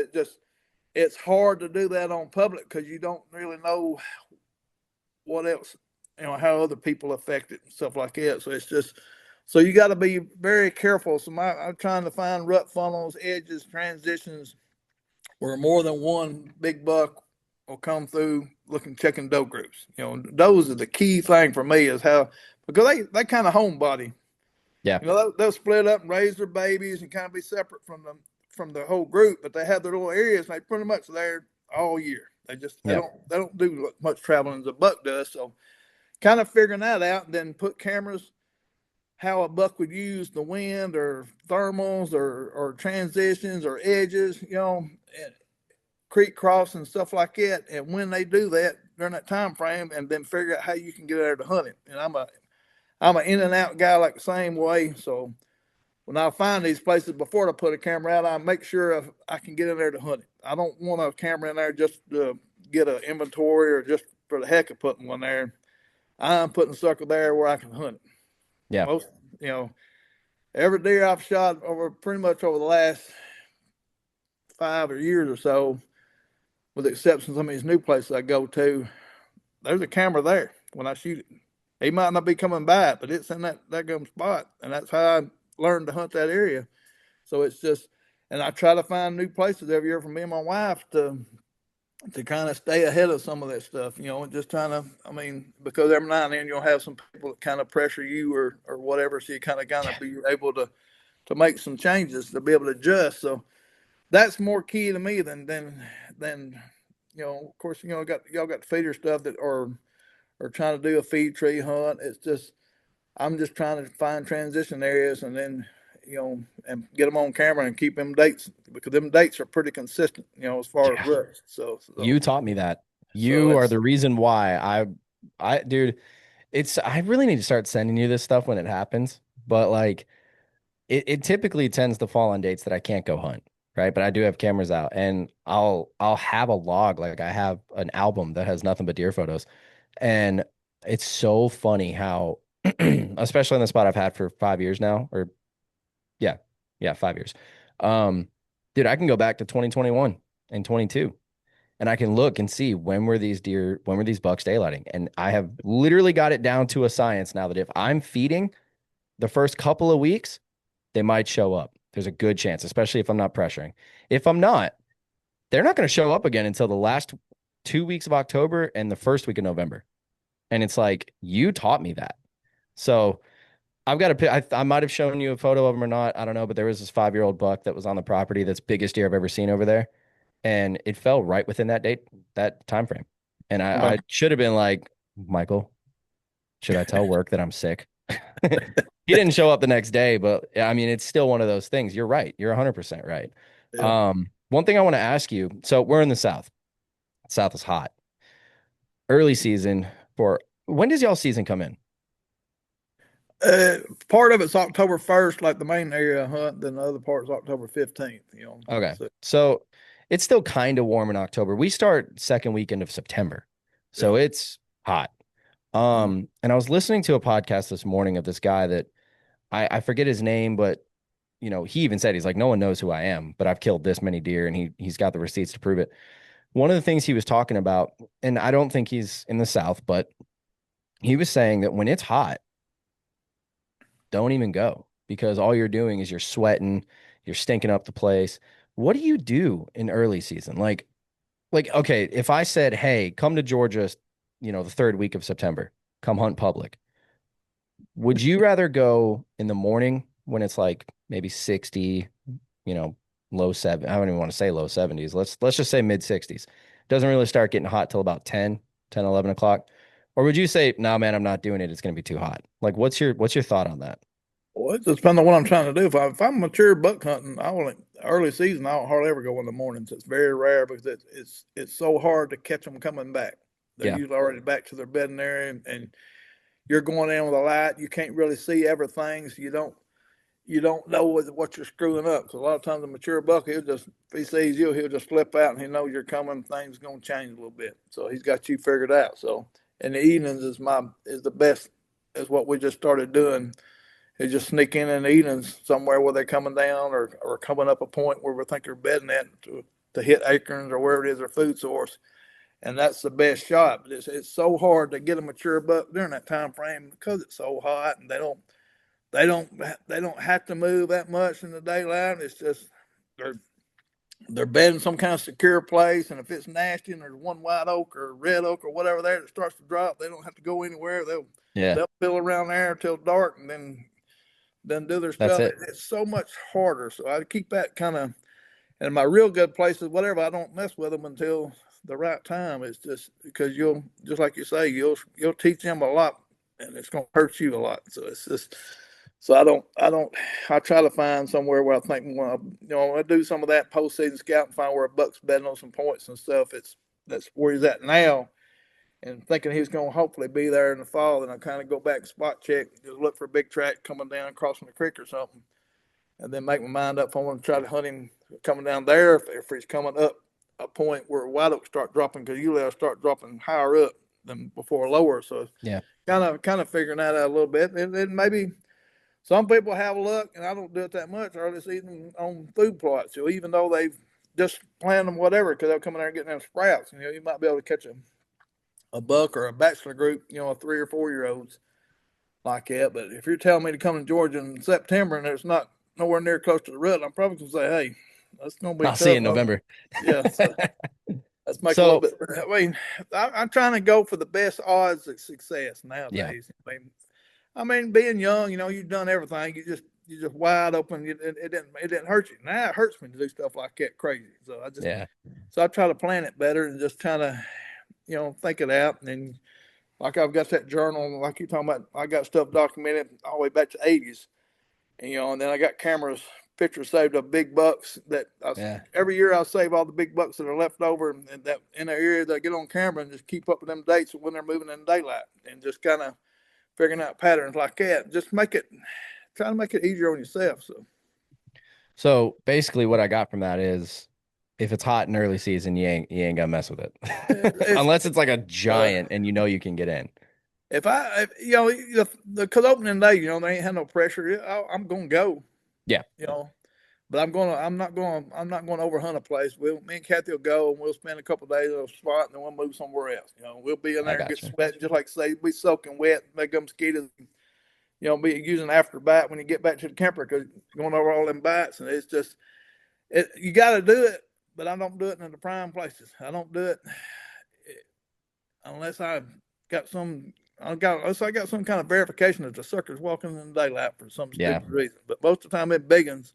it's hard to do that on public because you don't really know what else, how other people affect it and stuff like that. So it's just, so you got to be very careful. So I'm trying to find rut funnels, edges, transitions where more than one big buck will come through looking, checking doe groups. Those are the key thing for me is how, because they kind of homebody. Yeah. They'll split up and raise their babies and kind of be separate from the whole group, but they have their little areas and they pretty much there all year. They Yeah. don't do much traveling as a buck does. So kind of figuring that out, and then put cameras how a buck would use the wind or thermals or transitions or edges, and creek cross and stuff like that. And when they do that during that time frame, and then figure out how you can get there to hunt it. And I'm an in and out guy like the same way. So when I find these places before I put a camera out, I make sure I can get in there to hunt it. I don't want a camera in there just to get an inventory or just for the heck of putting one there. I'm putting a sucker there where I can hunt it. Yeah. Most, you know, every deer I've shot over pretty much over the last 5 years or so, with the exception of some of these new places I go to, there's a camera there when I shoot it. He might not be coming by it, but it's in that gum spot, and that's how I learned to hunt that area. So it's just, and I try to find new places every year for me and my wife to kind of stay ahead of some of that stuff, and just trying to, I mean, because every now and then you'll have some people that kind of pressure you or whatever, so you kind of be able to make some changes to be able to adjust. So that's more key to me than of course, y'all got feeder stuff that are trying to do a feed tree hunt. It's just I'm just trying to find transition areas and then and get them on camera and keep them dates because them dates are pretty consistent, as far as Yeah. rust. So You taught me that. so You are it's the reason why dude, I really need to start sending you this stuff when it happens. But like it typically tends to fall on dates that I can't go hunt, right? But I do have cameras out and I'll have a log. Like I have an album that has nothing but deer photos. And it's so funny how especially in the spot I've had for 5 years now, or yeah, yeah, 5 years. Um, dude, I can go back to 2021 and 22 and I can look and see when were these bucks daylighting? And I have literally got it down to a science now that if I'm feeding the first couple of weeks, they might show up. There's a good chance, especially if I'm not pressuring. If I'm not, they're not going to show up again until the last 2 weeks of October and the first week of November. And it's like, you taught me that. So I've got I might have shown you a photo of him or not. I don't know, but there was this 5-year-old buck that was on the property that's biggest deer I've ever seen over there. And it fell right within that time frame. And I should have been like, Michael, should I tell work that I'm sick? He didn't show up the next day, but I mean, it's still one of those things. You're right. You're 100% right. yeah. One thing I want to ask you. So we're in the South. South is hot. Early season for when does y'all season come in? Uh, Part of it's October 1st, like the main area hunt. Then the other part's October 15th. Okay. So So it's still kind of warm in October. We start second weekend of September. yeah. So it's hot. Mhm. And I was listening to a podcast this morning of this guy that I forget his name, but he even said he's like, no one knows who I am, but I've killed this many deer and he's got the receipts to prove it. One of the things he was talking about, and I don't think he's in the South, but he was saying that when it's hot, don't even go because all you're doing is you're sweating, you're stinking up the place. What do you do in early season? Okay, if I said, "Hey, come to Georgia, the third week of September, come hunt public," would you rather go in the morning when it's like maybe 60, you know, low seven? I don't even want to say low 70s. Let's just say mid 60s. Doesn't really start getting hot till about 11 o'clock. Or would you say, "No, man, I'm not doing it. It's going to be too hot." Like, what's your thought on that? Well, it depends on what I'm trying to do. If I'm mature buck hunting, I will early season. I don't hardly ever go in the mornings. It's very rare because it's so hard to catch them coming back. They're Yeah, usually already back to their bedding area, and you're going in with a light. You can't really see everything, so you don't know what you're screwing up. So a lot of times a mature buck, if he sees you, he'll just flip out and he knows you're coming. Things gonna change a little bit. So he's got you figured out. So in the evenings is the best is what we just started doing. Is just sneak in the evenings somewhere where they're coming down or coming up a point where we think they're bedding at to hit acorns or wherever it is their food source. And that's the best shot. But it's so hard to get a mature buck during that time frame because it's so hot and they don't they don't have to move that much in the daylight. It's just they're they're bedding some kind of secure place, and if it's nasty and there's one white oak or red oak or whatever there that starts to drop, they don't have to go anywhere. yeah, They'll fill around there until dark, and then do their that's stuff. it. It's so much harder. So I keep that kind of and my real good places, whatever. I don't mess with them until the right time. It's just because you'll just like you say, you'll teach them a lot, and it's going to hurt you a lot. So it's just so I try to find somewhere where I think I do some of that postseason scout and find where a buck's betting on some points and stuff. That's where he's at now. And thinking he's going to hopefully be there in the fall, then I kind of go back and spot check, just look for a big track coming down crossing the creek or something, and then make my mind up if I want to try to hunt him coming down there. If he's coming up a point where white oaks start dropping, because usually I start dropping higher up than before lower. So Yeah. kind of figuring that out a little bit. And maybe some people have luck, and I don't do it that much early season on food plots. So even though they've just planted them whatever, because they'll come in there and get them sprouts, you might be able to catch a buck or a bachelor group, a 3 or 4 year olds like that. But if you're telling me to come to Georgia in September and it's not nowhere near close to the rut, I'm probably gonna say, hey, that's gonna be I'll see you tough. in November. Yeah, so let's make a little So, bit. I mean, I'm trying to go for the best odds of success yeah, nowadays. I mean, being young, you've done everything. You just wide open. It didn't hurt you. Now it hurts me to do stuff like that crazy. yeah, So I try to plan it better and just kind of think it out. And like I've got that journal, like you're talking about, I got stuff documented all the way back to the 80s. And then I got pictures saved of big bucks yeah. every year I save all the big bucks that are left over and that in the area that I get on camera and just keep up with them dates when they're moving in daylight and just kind of figuring out patterns like that. Just try to make it easier on yourself. So So basically, what I got from that is, if it's hot in early season, you ain't gonna mess with it, if, unless it's like a uh, giant and you can get in. if because opening day, they ain't had no pressure. I'm gonna go, Yeah, you know. But I'm not going to overhunt a place. Me and Kathy will go and we'll spend a couple of days on a spot and then we'll move somewhere else. We'll be in I there and got get you. sweating, just like say, be soaking wet, make them mosquitoes, be using after bite when you get back to the camper because going over all them bites. And it's just, you got to do it, but I don't do it in the prime places. I don't do it unless got some, unless I got some kind of verification that the sucker's walking in the daylight for some Yeah, stupid reason. But most of the time, it biggins.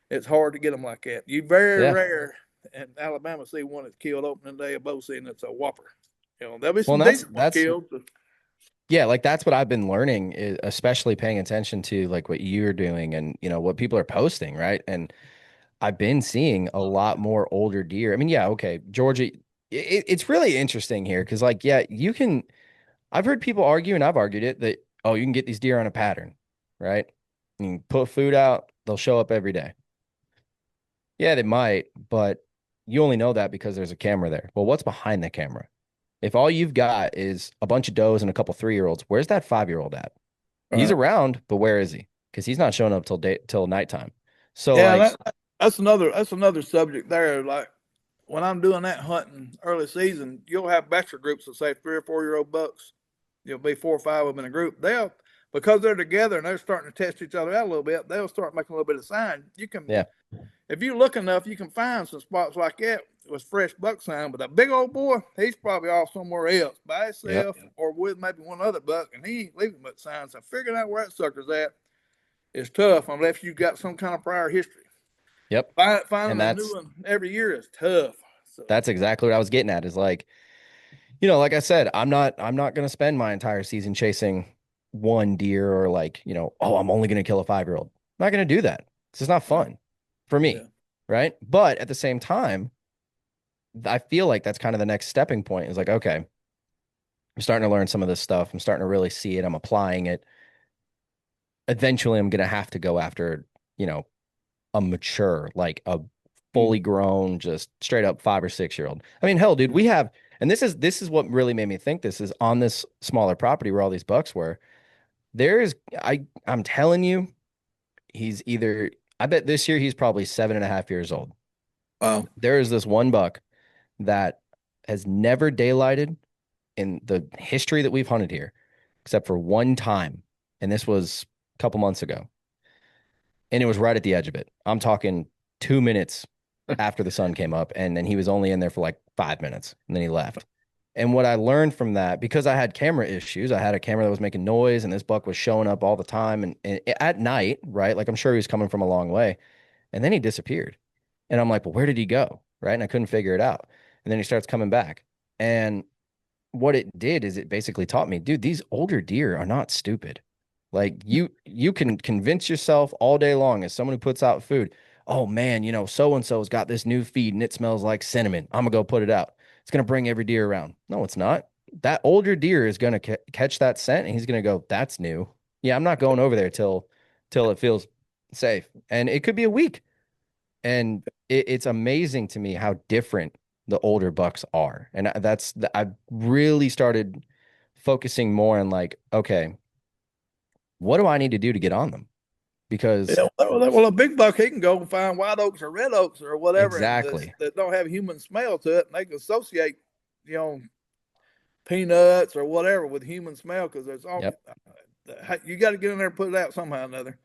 It's hard to get them like that. You very yeah. rare in Alabama see one that's killed opening day of bow season that's a whopper. There'll be Well, some and that's decent ones that's killed. But yeah, like that's what I've been learning, especially paying attention to like what you're doing and what people are posting, right? And I've been seeing a lot more older deer. I mean, yeah, okay, Georgia. It's really interesting here because, like, yeah, you can. I've heard people argue, and I've argued it that you can get these deer on a pattern, right? You can put food out, they'll show up every day. Yeah, they might, but you only know that because there's a camera there. Well, what's behind the camera? If all you've got is a bunch of does and a couple 3-year-olds, where's that 5-year-old at? He's Right. around, but where is he? Because he's not showing up till nighttime. So Yeah, like, that's another subject there. Like when I'm doing that hunting early season, you'll have bachelor groups of say 3 or 4 year old bucks. You'll be 4 or 5 of them in a group. They'll because they're together and they're starting to test each other out a little bit. They'll start making a little bit of sign. You can, yeah, if you look enough, you can find some spots like that with fresh buck sign. But a big old boy, he's probably off somewhere else by yep, himself or with maybe one other buck, and he ain't leaving much sign. So figuring out where that sucker's at is tough unless you've got some kind of prior history. yep. And Finding a new one every year is tough. So that's exactly what I was getting at is like, like I said, I'm not going to spend my entire season chasing one deer or like, I'm only going to kill a 5-year-old. I'm not going to do that. It's just not fun for yeah, me. Right. But at the same time, I feel like that's kind of the next stepping point is like, okay, I'm starting to learn some of this stuff. I'm starting to really see it. I'm applying it. Eventually, I'm going to have to go after, you know, a mature, like a fully mm, grown, just straight up 5 or 6-year-old. I mean, hell, dude, we have, and this is what really made me think this is on this smaller property where all these bucks were. There's, I'm telling you, he's either, I bet this year he's probably 7.5 years old. wow, There is this one buck that has never daylighted in the history that we've hunted here, except for one time, and this was a couple months ago, and it was right at the edge of it. I'm talking 2 minutes after the sun came up, and then he was only in there for like 5 minutes, and then he left. And what I learned from that, because I had camera issues, I had a camera that was making noise, and this buck was showing up all the time, and at night, right? Like I'm sure he was coming from a long way, and then he disappeared, and I'm like, well, where did he go, right? And I couldn't figure it out, and then he starts coming back, and what it did is it basically taught me, dude, these older deer are not stupid. Like you can convince yourself all day long as someone who puts out food, oh man, so and so's got this new feed and it smells like cinnamon. I'm gonna go put it out. It's gonna bring every deer around. No, it's not. That older deer is gonna catch that scent and he's gonna go, that's new. Yeah, I'm not going over there till it feels safe. And it could be a week. And it's amazing to me how different the older bucks are. And I've really started focusing more on like, okay, what do I need to do to get on them? Because yeah. Well, a big buck he can go and find white oaks or red oaks or whatever, and exactly. that don't have human smell to it, and they can associate, you know, peanuts or whatever with human smell because there's all Yep. you got to get in there and put it out somehow or another.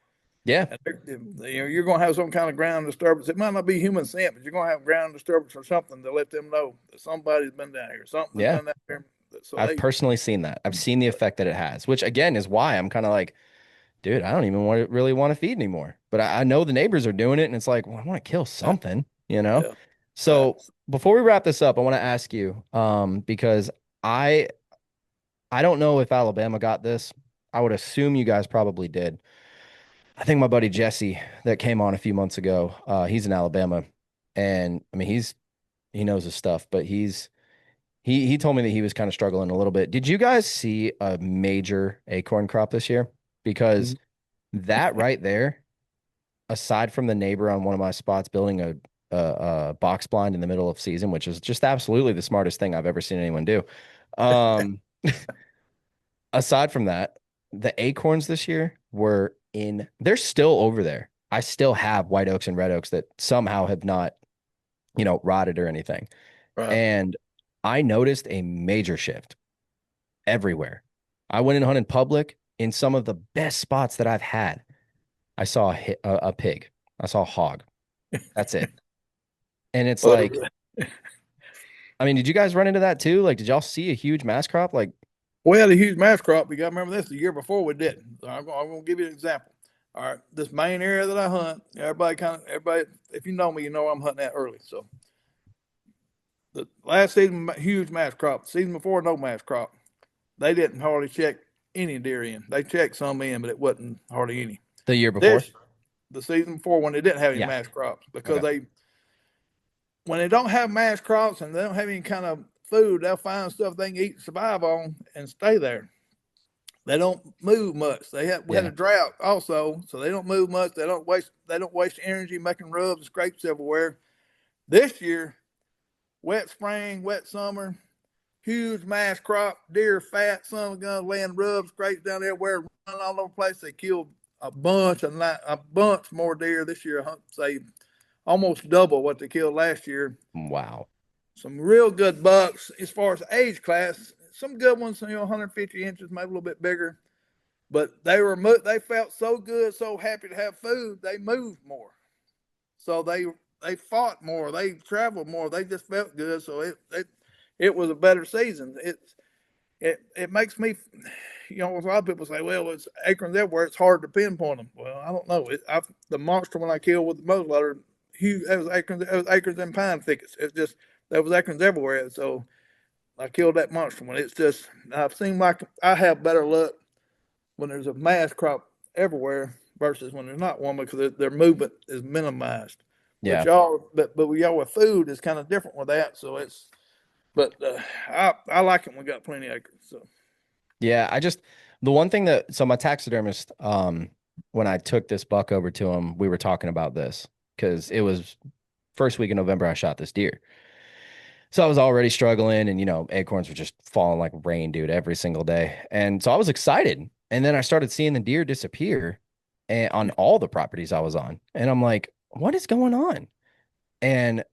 Yeah. And you're going to have some kind of ground disturbance. It might not be human scent, but you're going to have ground disturbance or something to let them know that somebody's been down here, something has Yeah. been down here. So I've they, personally seen that. I've seen the effect that it has, which again is why I'm kind of like, dude, I don't even really want to feed anymore. But I know the neighbors are doing it, and it's like, well, I want to kill something, you know? yeah, right. So before we wrap this up, I want to ask you, because I I don't know if Alabama got this. I would assume you guys probably did. I think my buddy Jesse that came on a few months ago, he's in Alabama, and I mean he knows his stuff, but he told me that he was kind of struggling a little bit. Did you guys see a major acorn crop this year? Because Mhm. that right there, aside from the neighbor on one of my spots building a box blind in the middle of season, which is just absolutely the smartest thing I've ever seen anyone do. Um, aside from that, the acorns this year they're still over there. I still have white oaks and red oaks that somehow have not, rotted or anything. Right. And I noticed a major shift everywhere. I went and hunted public in some of the best spots that I've had. I saw a pig. I saw a hog. That's it. And it's Well, like, I mean, did you guys run into that too? Like, did y'all see a huge mass crop? Like, well, the huge mass crop, you got to remember this, the year before we didn't. So I'm going to give you an example. All right, this main area that I hunt, everybody, if you know me, you know I'm hunting that early. So the last season, huge mass crop. The season before, no mass crop. They didn't hardly check any deer in. They checked some in, but it wasn't hardly any. the year before? This the season before when they didn't have any Yeah. mass crops because Okay. when they don't have mass crops and they don't have any kind of food, they'll find stuff they can eat, survive on, and stay there. They don't move much. We had Yeah. a drought also, so they don't move much. They don't waste energy making rubs and scrapes everywhere. This year, wet spring, wet summer, huge mass crop, deer fat, son of guns laying rubs, scrapes down everywhere, running all over the place. They killed a bunch more deer this year. Say almost double what they killed last year. Wow. Some real good bucks as far as age class. Some good ones, 150 inches, maybe a little bit bigger. But they felt so good, so happy to have food. They moved more, so they fought more, they traveled more. They just felt good, so it was a better season. It makes me, a lot of people say, well, it's acorns everywhere. It's hard to pinpoint them. Well, I don't know. The monster when I killed with the muzzleloader, huge. It was acorns and pine thickets. It's just there was acorns everywhere. So I killed that monster one. It's just I've seen like I have better luck when there's a mass crop everywhere versus when there's not one because their movement is minimized. Yeah. But y'all with food is kind of different with that. So but I like it when we got plenty of acres. So Yeah. The one thing so my taxidermist, when I took this buck over to him, we were talking about this because it was first week in November I shot this deer. So I was already struggling and, acorns were just falling like rain, dude, every single day. And so I was excited. And then I started seeing the deer disappear on all the properties I was on. And I'm like, what is going on? And,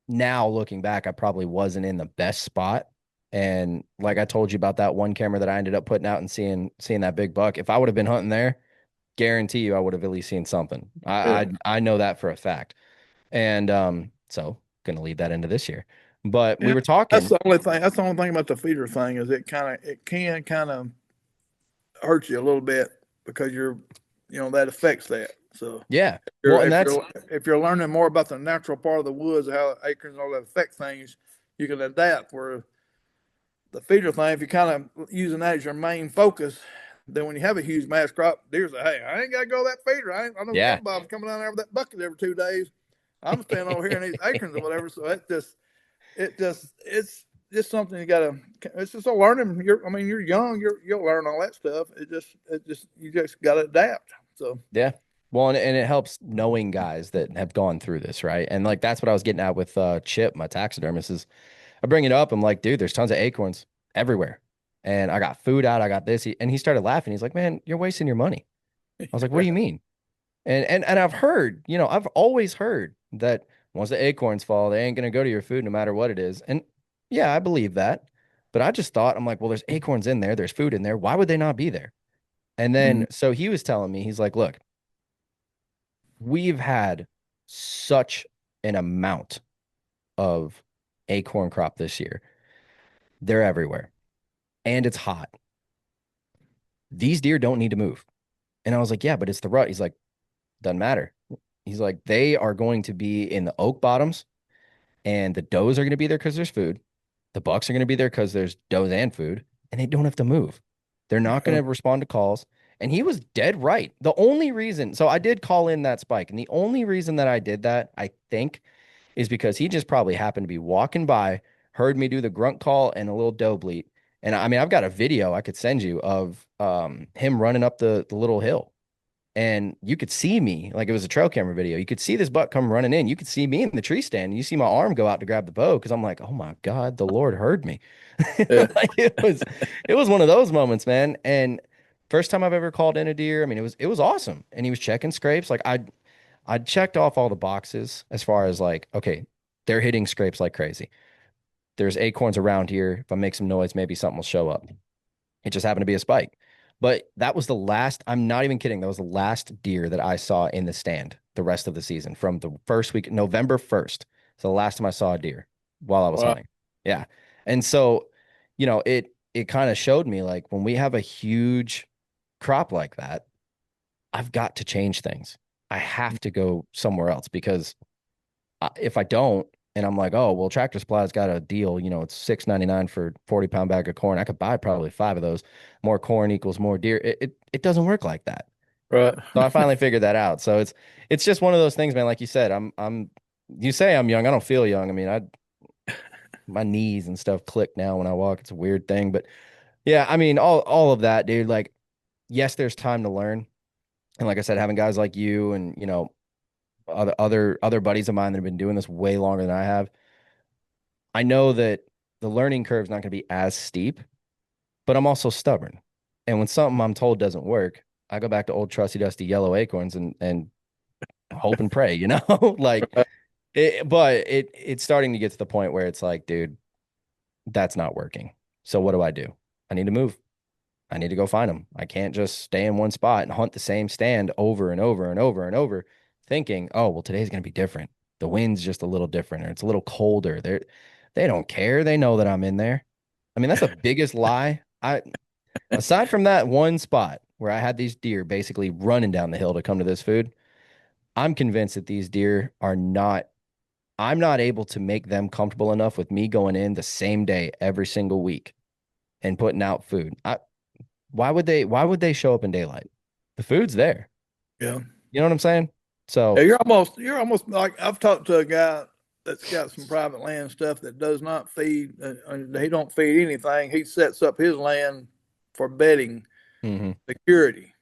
now looking back, I probably wasn't in the best spot. And like I told you about that one camera that I ended up putting out and seeing that big buck. If I would have been hunting there, guarantee you I would have at least seen something. yeah. I know that for a fact. And so gonna lead that into this year. But we Yeah, were talking. That's the only thing about the feeder thing is it can kind of hurt you a little bit because that affects that. So Yeah. Well, and if you're learning more about the natural part of the woods, how acorns and all that affect things, you can adapt. Where the feeder thing, if you're kind of using that as your main focus, then when you have a huge mass crop, deer say, "Hey, I ain't got to go that feeder. I know yeah. Ken Bob's coming down there with that bucket every 2 days. I'm staying over here in these acorns or whatever." So it's just something you gotta. It's just a learning. You're young. You'll learn all that stuff. You just gotta adapt. So Yeah. Well, and it helps knowing guys that have gone through this, right? And like that's what I was getting at with Chip, my taxidermist, is I bring it up. I'm like, dude, there's tons of acorns everywhere. And I got food out, I got this. And he started laughing. He's like, man, you're wasting your money. I was like, what do you mean? And I've heard, I've always heard that once the acorns fall, they ain't gonna go to your food no matter what it is. And yeah, I believe that. But I just thought, I'm like, well, there's acorns in there, there's food in there. Why would they not be there? And then so he was telling me, he's like, look, we've had such an amount of acorn crop this year. They're everywhere. And it's hot. These deer don't need to move. And I was like, yeah, but it's the rut. He's like, doesn't matter. He's like, they are going to be in the oak bottoms, and the does are going to be there because there's food. The bucks are going to be there because there's does and food, and they don't have to move. They're not going to respond to calls. And he was dead right. The only reason, so I did call in that spike, and the only reason that I did that, I think, is because he just probably happened to be walking by, heard me do the grunt call and a little doe bleat. And I mean, I've got a video I could send you of him running up the little hill. And you could see me, like it was a trail camera video. You could see this buck come running in. You could see me in the tree stand. You see my arm go out to grab the bow because I'm like, oh my God, the Lord heard me. yeah. Like it was one of those moments, man. And first time I've ever called in a deer. I mean, it was awesome. And he was checking scrapes. Like I checked off all the boxes as far as like, okay, they're hitting scrapes like crazy. There's acorns around here. If I make some noise, maybe something will show up. It just happened to be a spike. But that was the last, I'm not even kidding. That was the last deer that I saw in the stand the rest of the season from the first week, November 1st. So the last time I saw a deer while I was Wow. hunting. Yeah. And so, it kind of showed me like when we have a huge crop like that, I've got to change things. I have to go somewhere else because if I don't, and I'm like, oh, well, Tractor Supply's got a deal, it's $6.99 for 40-pound bag of corn. I could buy probably 5 of those. More corn equals more deer. It doesn't work like that. Right. So I finally figured that out. So it's just one of those things, man. Like you said, you say I'm young. I don't feel young. I mean, my knees and stuff click now when I walk. It's a weird thing, but yeah, I mean, all of that, dude. Like, yes, there's time to learn. And like I said, having guys like you and, other buddies of mine that have been doing this way longer than I have, I know that the learning curve is not going to be as steep, but I'm also stubborn. And when something I'm told doesn't work, I go back to old trusty dusty yellow acorns and hope and pray, like it's starting to get to the point where it's like, dude, that's not working. So what do? I need to move. I need to go find them. I can't just stay in one spot and hunt the same stand over and over and over and over, thinking, oh, well, today's going to be different. The wind's just a little different, or it's a little colder. They don't care. They know that I'm in there. I mean, that's the biggest lie. Aside from that one spot where I had these deer basically running down the hill to come to this food, I'm convinced that these deer are not, I'm not able to make them comfortable enough with me going in the same day every single week and putting out food. Why would they show up in daylight? The food's there. Yeah. You know what I'm saying? Yeah, So you're almost like I've talked to a guy that's got some private land stuff that does not feed. He don't feed anything. He sets up his land for bedding mhm, security,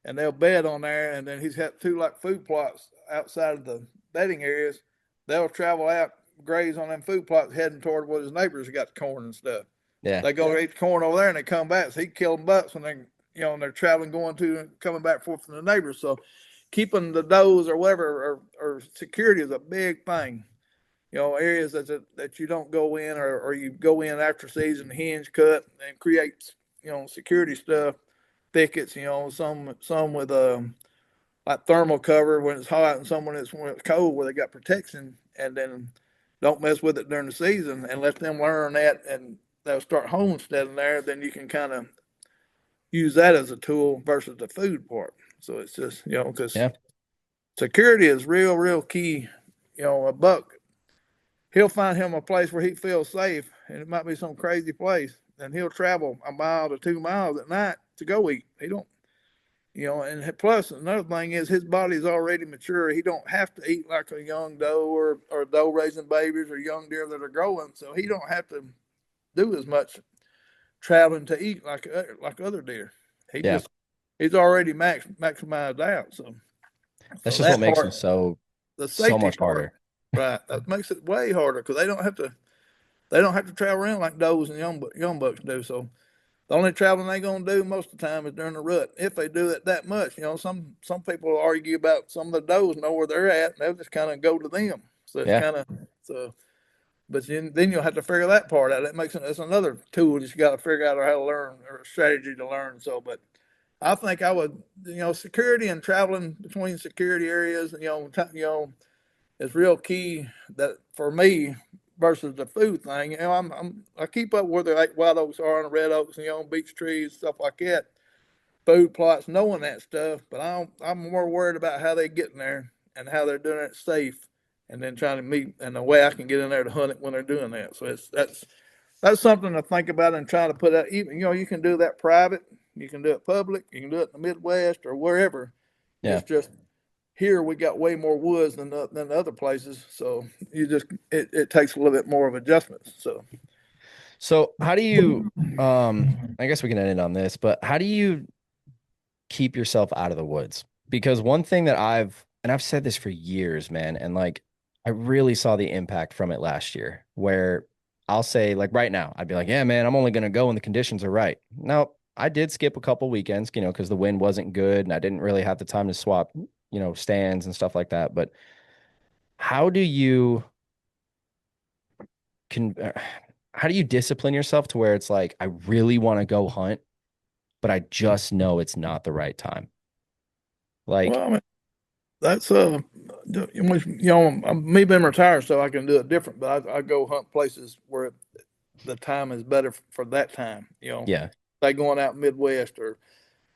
and they'll bed on there. And then he's got two like food plots outside of the bedding areas. They'll travel out, graze on them food plots, heading toward what his neighbors got corn and stuff. yeah, They go eat corn over there, and they come back. So he kill them bucks when they, and they're traveling, going to and coming back forth from the neighbors. So keeping the does or whatever or security is a big thing. Areas that you don't go in, or you go in after season, hinge cut and create, security stuff, thickets. Some with like thermal cover when it's hot, and some when it's cold where they got protection, and then don't mess with it during the season and let them learn that, and they'll start homesteading there. Then you can kind of use that as a tool versus the food part. So it's just, because yeah, security is real, real key. A buck, he'll find him a place where he feels safe, and it might be some crazy place, and he'll travel a mile to 2 miles at night to go eat. He don't, and plus another thing is his body's already mature. He don't have to eat like a young doe or doe raising babies or young deer that are growing, so he don't have to do as much traveling to eat like other deer. He yeah. just he's already maximized out. So That's just what that makes them part, the so safety much part, harder. right? That makes it way harder because they don't have to travel around like does and young bucks do. So the only traveling they gonna do most of the time is during the rut, if they do it that much. Some people argue about some of the does know where they're at, and they'll just kind of go to them. So it's Yeah, kind of so. But then you'll have to figure that part out. That's another tool that you got to figure out, or how to learn, or a strategy to learn. So, but I think I would, security and traveling between security areas, is real key that for me versus the food thing. I keep up where the like wild oaks are and the red oaks, beech trees, stuff like that, food plots, knowing that stuff. But I'm more worried about how they get in there and how they're doing it safe, and then trying to meet and the way I can get in there to hunt it when they're doing that. So that's something to think about and try to put out. Even you can do that private, you can do it public, you can do it in the Midwest or wherever. yeah. It's just here we got way more woods than other places, so it takes a little bit more of adjustments. So So how do you, I guess we can end it on this, but how do you keep yourself out of the woods? Because one thing that and I've said this for years, man, and like I really saw the impact from it last year, where I'll say, like right now, I'd be like, yeah, man, I'm only going to go when the conditions are right. Now, I did skip a couple weekends, because the wind wasn't good and I didn't really have the time to swap, stands and stuff like that. But how do you can how do you discipline yourself to where it's like, I really want to go hunt, but I just know it's not the right time? Like, well, I mean, that's me being retired, so I can do it different. But I go hunt places where the time is better for that time. yeah, They going out Midwest or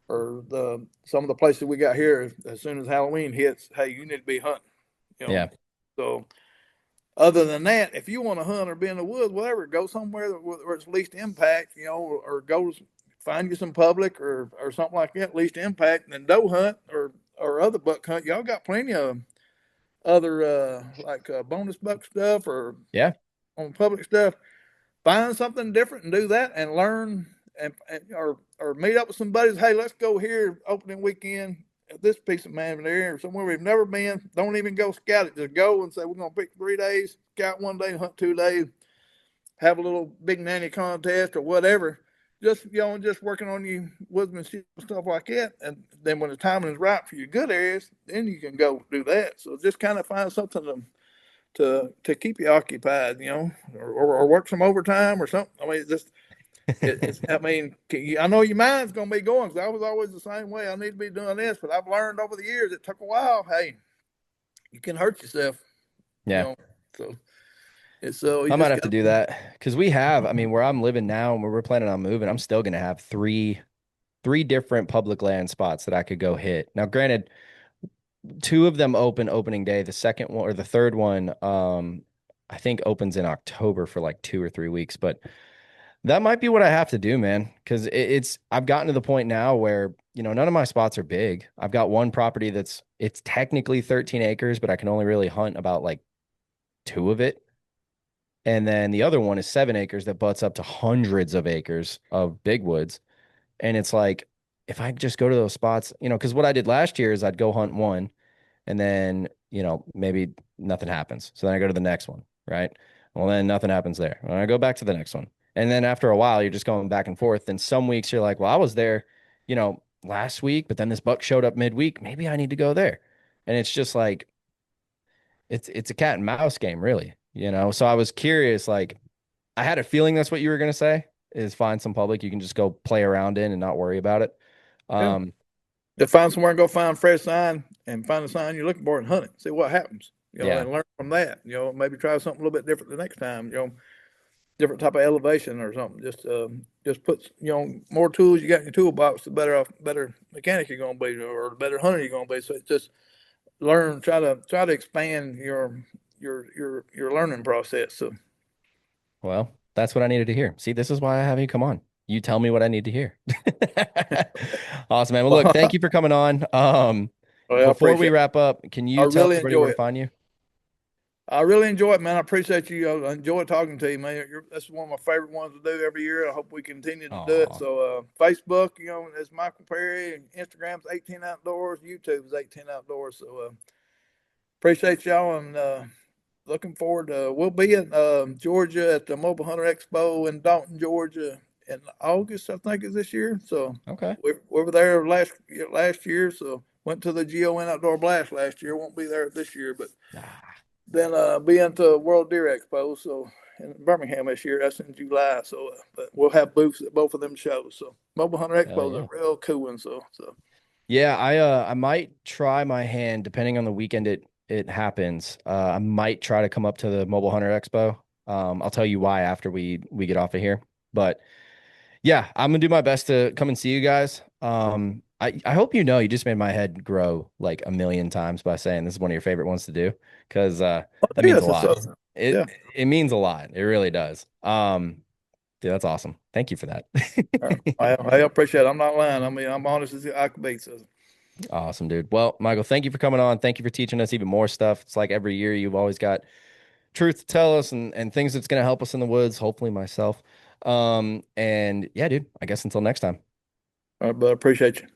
the some of the places we got here. As soon as Halloween hits, hey, you need to be hunting. You know, yeah, so other than that, if you want to hunt or be in the woods, whatever, go somewhere where it's least impact. Or go find you some public or something like that, least impact, and then doe hunt or other buck hunt. Y'all got plenty of other like bonus buck stuff or Yeah. on public stuff. Find something different and do that and learn or meet up with some buddies. Hey, let's go here opening weekend at this piece of management area or somewhere we've never been. Don't even go scout it. Just go and say we're gonna pick 3 days, scout 1 day, hunt 2 days, have a little big nanny contest or whatever. Just just working on your woodsmanship stuff like that, and then when the timing is right for your good areas, then you can go do that. So just kind of find something to keep you occupied, or work some overtime or something. I mean, it's. I mean, I know your mind's gonna be going because I was always the same way. I need to be doing this, but I've learned over the years it took a while. Hey, you can hurt yourself, you Yeah. know. So so you I might just have to got do that because we have, I mean, where I'm living now and where we're planning on moving, I'm still going to have three different public land spots that I could go hit. Now, granted, two of them open opening day. The second one or the third one, I think opens in October for like 2 or 3 weeks, but that might be what I have to do, man. Because I've gotten to the point now where, none of my spots are big. I've got one property it's technically 13 acres, but I can only really hunt about like two of it. And then the other one is 7 acres that butts up to hundreds of acres of big woods. And it's like, if I just go to those spots, because what I did last year is I'd go hunt one and then, maybe nothing happens. So then I go to the next one, right? Well, then nothing happens there. And I go back to the next one. And then after a while, you're just going back and forth. And some weeks you're like, well, I was there, last week, but then this buck showed up midweek. Maybe I need to go there. And it's just like, it's a cat and mouse game, really, So I was curious, like, I had a feeling that's what you were going to say is find some public you can just go play around in and not worry about it. yeah. Um, To find somewhere and go find a fresh sign and find the sign you're looking for and hunt it. See what happens. yeah. And learn from that. Maybe try something a little bit different the next time. Different type of elevation or something. Just put more tools you got in your toolbox, the better mechanic you're going to be, or the better hunter you're going to be. So it's just learn, try to expand your learning process. So Well, that's what I needed to hear. See, this is why I have you come on. You tell me what I need to hear. Awesome, man. Well, look, thank you for coming on. well, I Before we appreciate. wrap up, can I you tell really everybody enjoy where to it. find you? I really enjoy it, man. I appreciate you. I enjoy talking to you, man. That's one of my favorite ones to do every year. I hope we continue to do it. Oh, So, Facebook, is Michael Perry. Instagram's 18 Outdoors. YouTube's 18 Outdoors. So, appreciate y'all and looking forward to. We'll be in Georgia at the Mobile Hunter Expo in Dalton, Georgia, in August. I think is this year. So okay. we were there last year. So went to the GON Outdoor Blast last year. Won't be there this year, but Ah, then be into World Deer Expo. So in Birmingham this year. That's in July. So but we'll have booths at both of them shows. So Mobile Hunter hell Expo is yeah. a real cool one. So Yeah, I might try my hand depending on the weekend it happens. I might try to come up to the Mobile Hunter Expo. I'll tell you why after we get off of here. But yeah, I'm gonna do my best to come and see you guys. I hope you just made my head grow like a million times by saying this is one of your favorite ones to do because that means a yes, lot. yeah. It means a lot. It really does. Dude, that's awesome. Thank you for that. I appreciate it. I'm not lying. I mean, I'm honest as I can be. So. Awesome, dude. Well, Michael, thank you for coming on. Thank you for teaching us even more stuff. It's like every year you've always got truth to tell us and things that's going to help us in the woods, hopefully myself. And yeah, dude, I guess until next time. All right, but I appreciate you.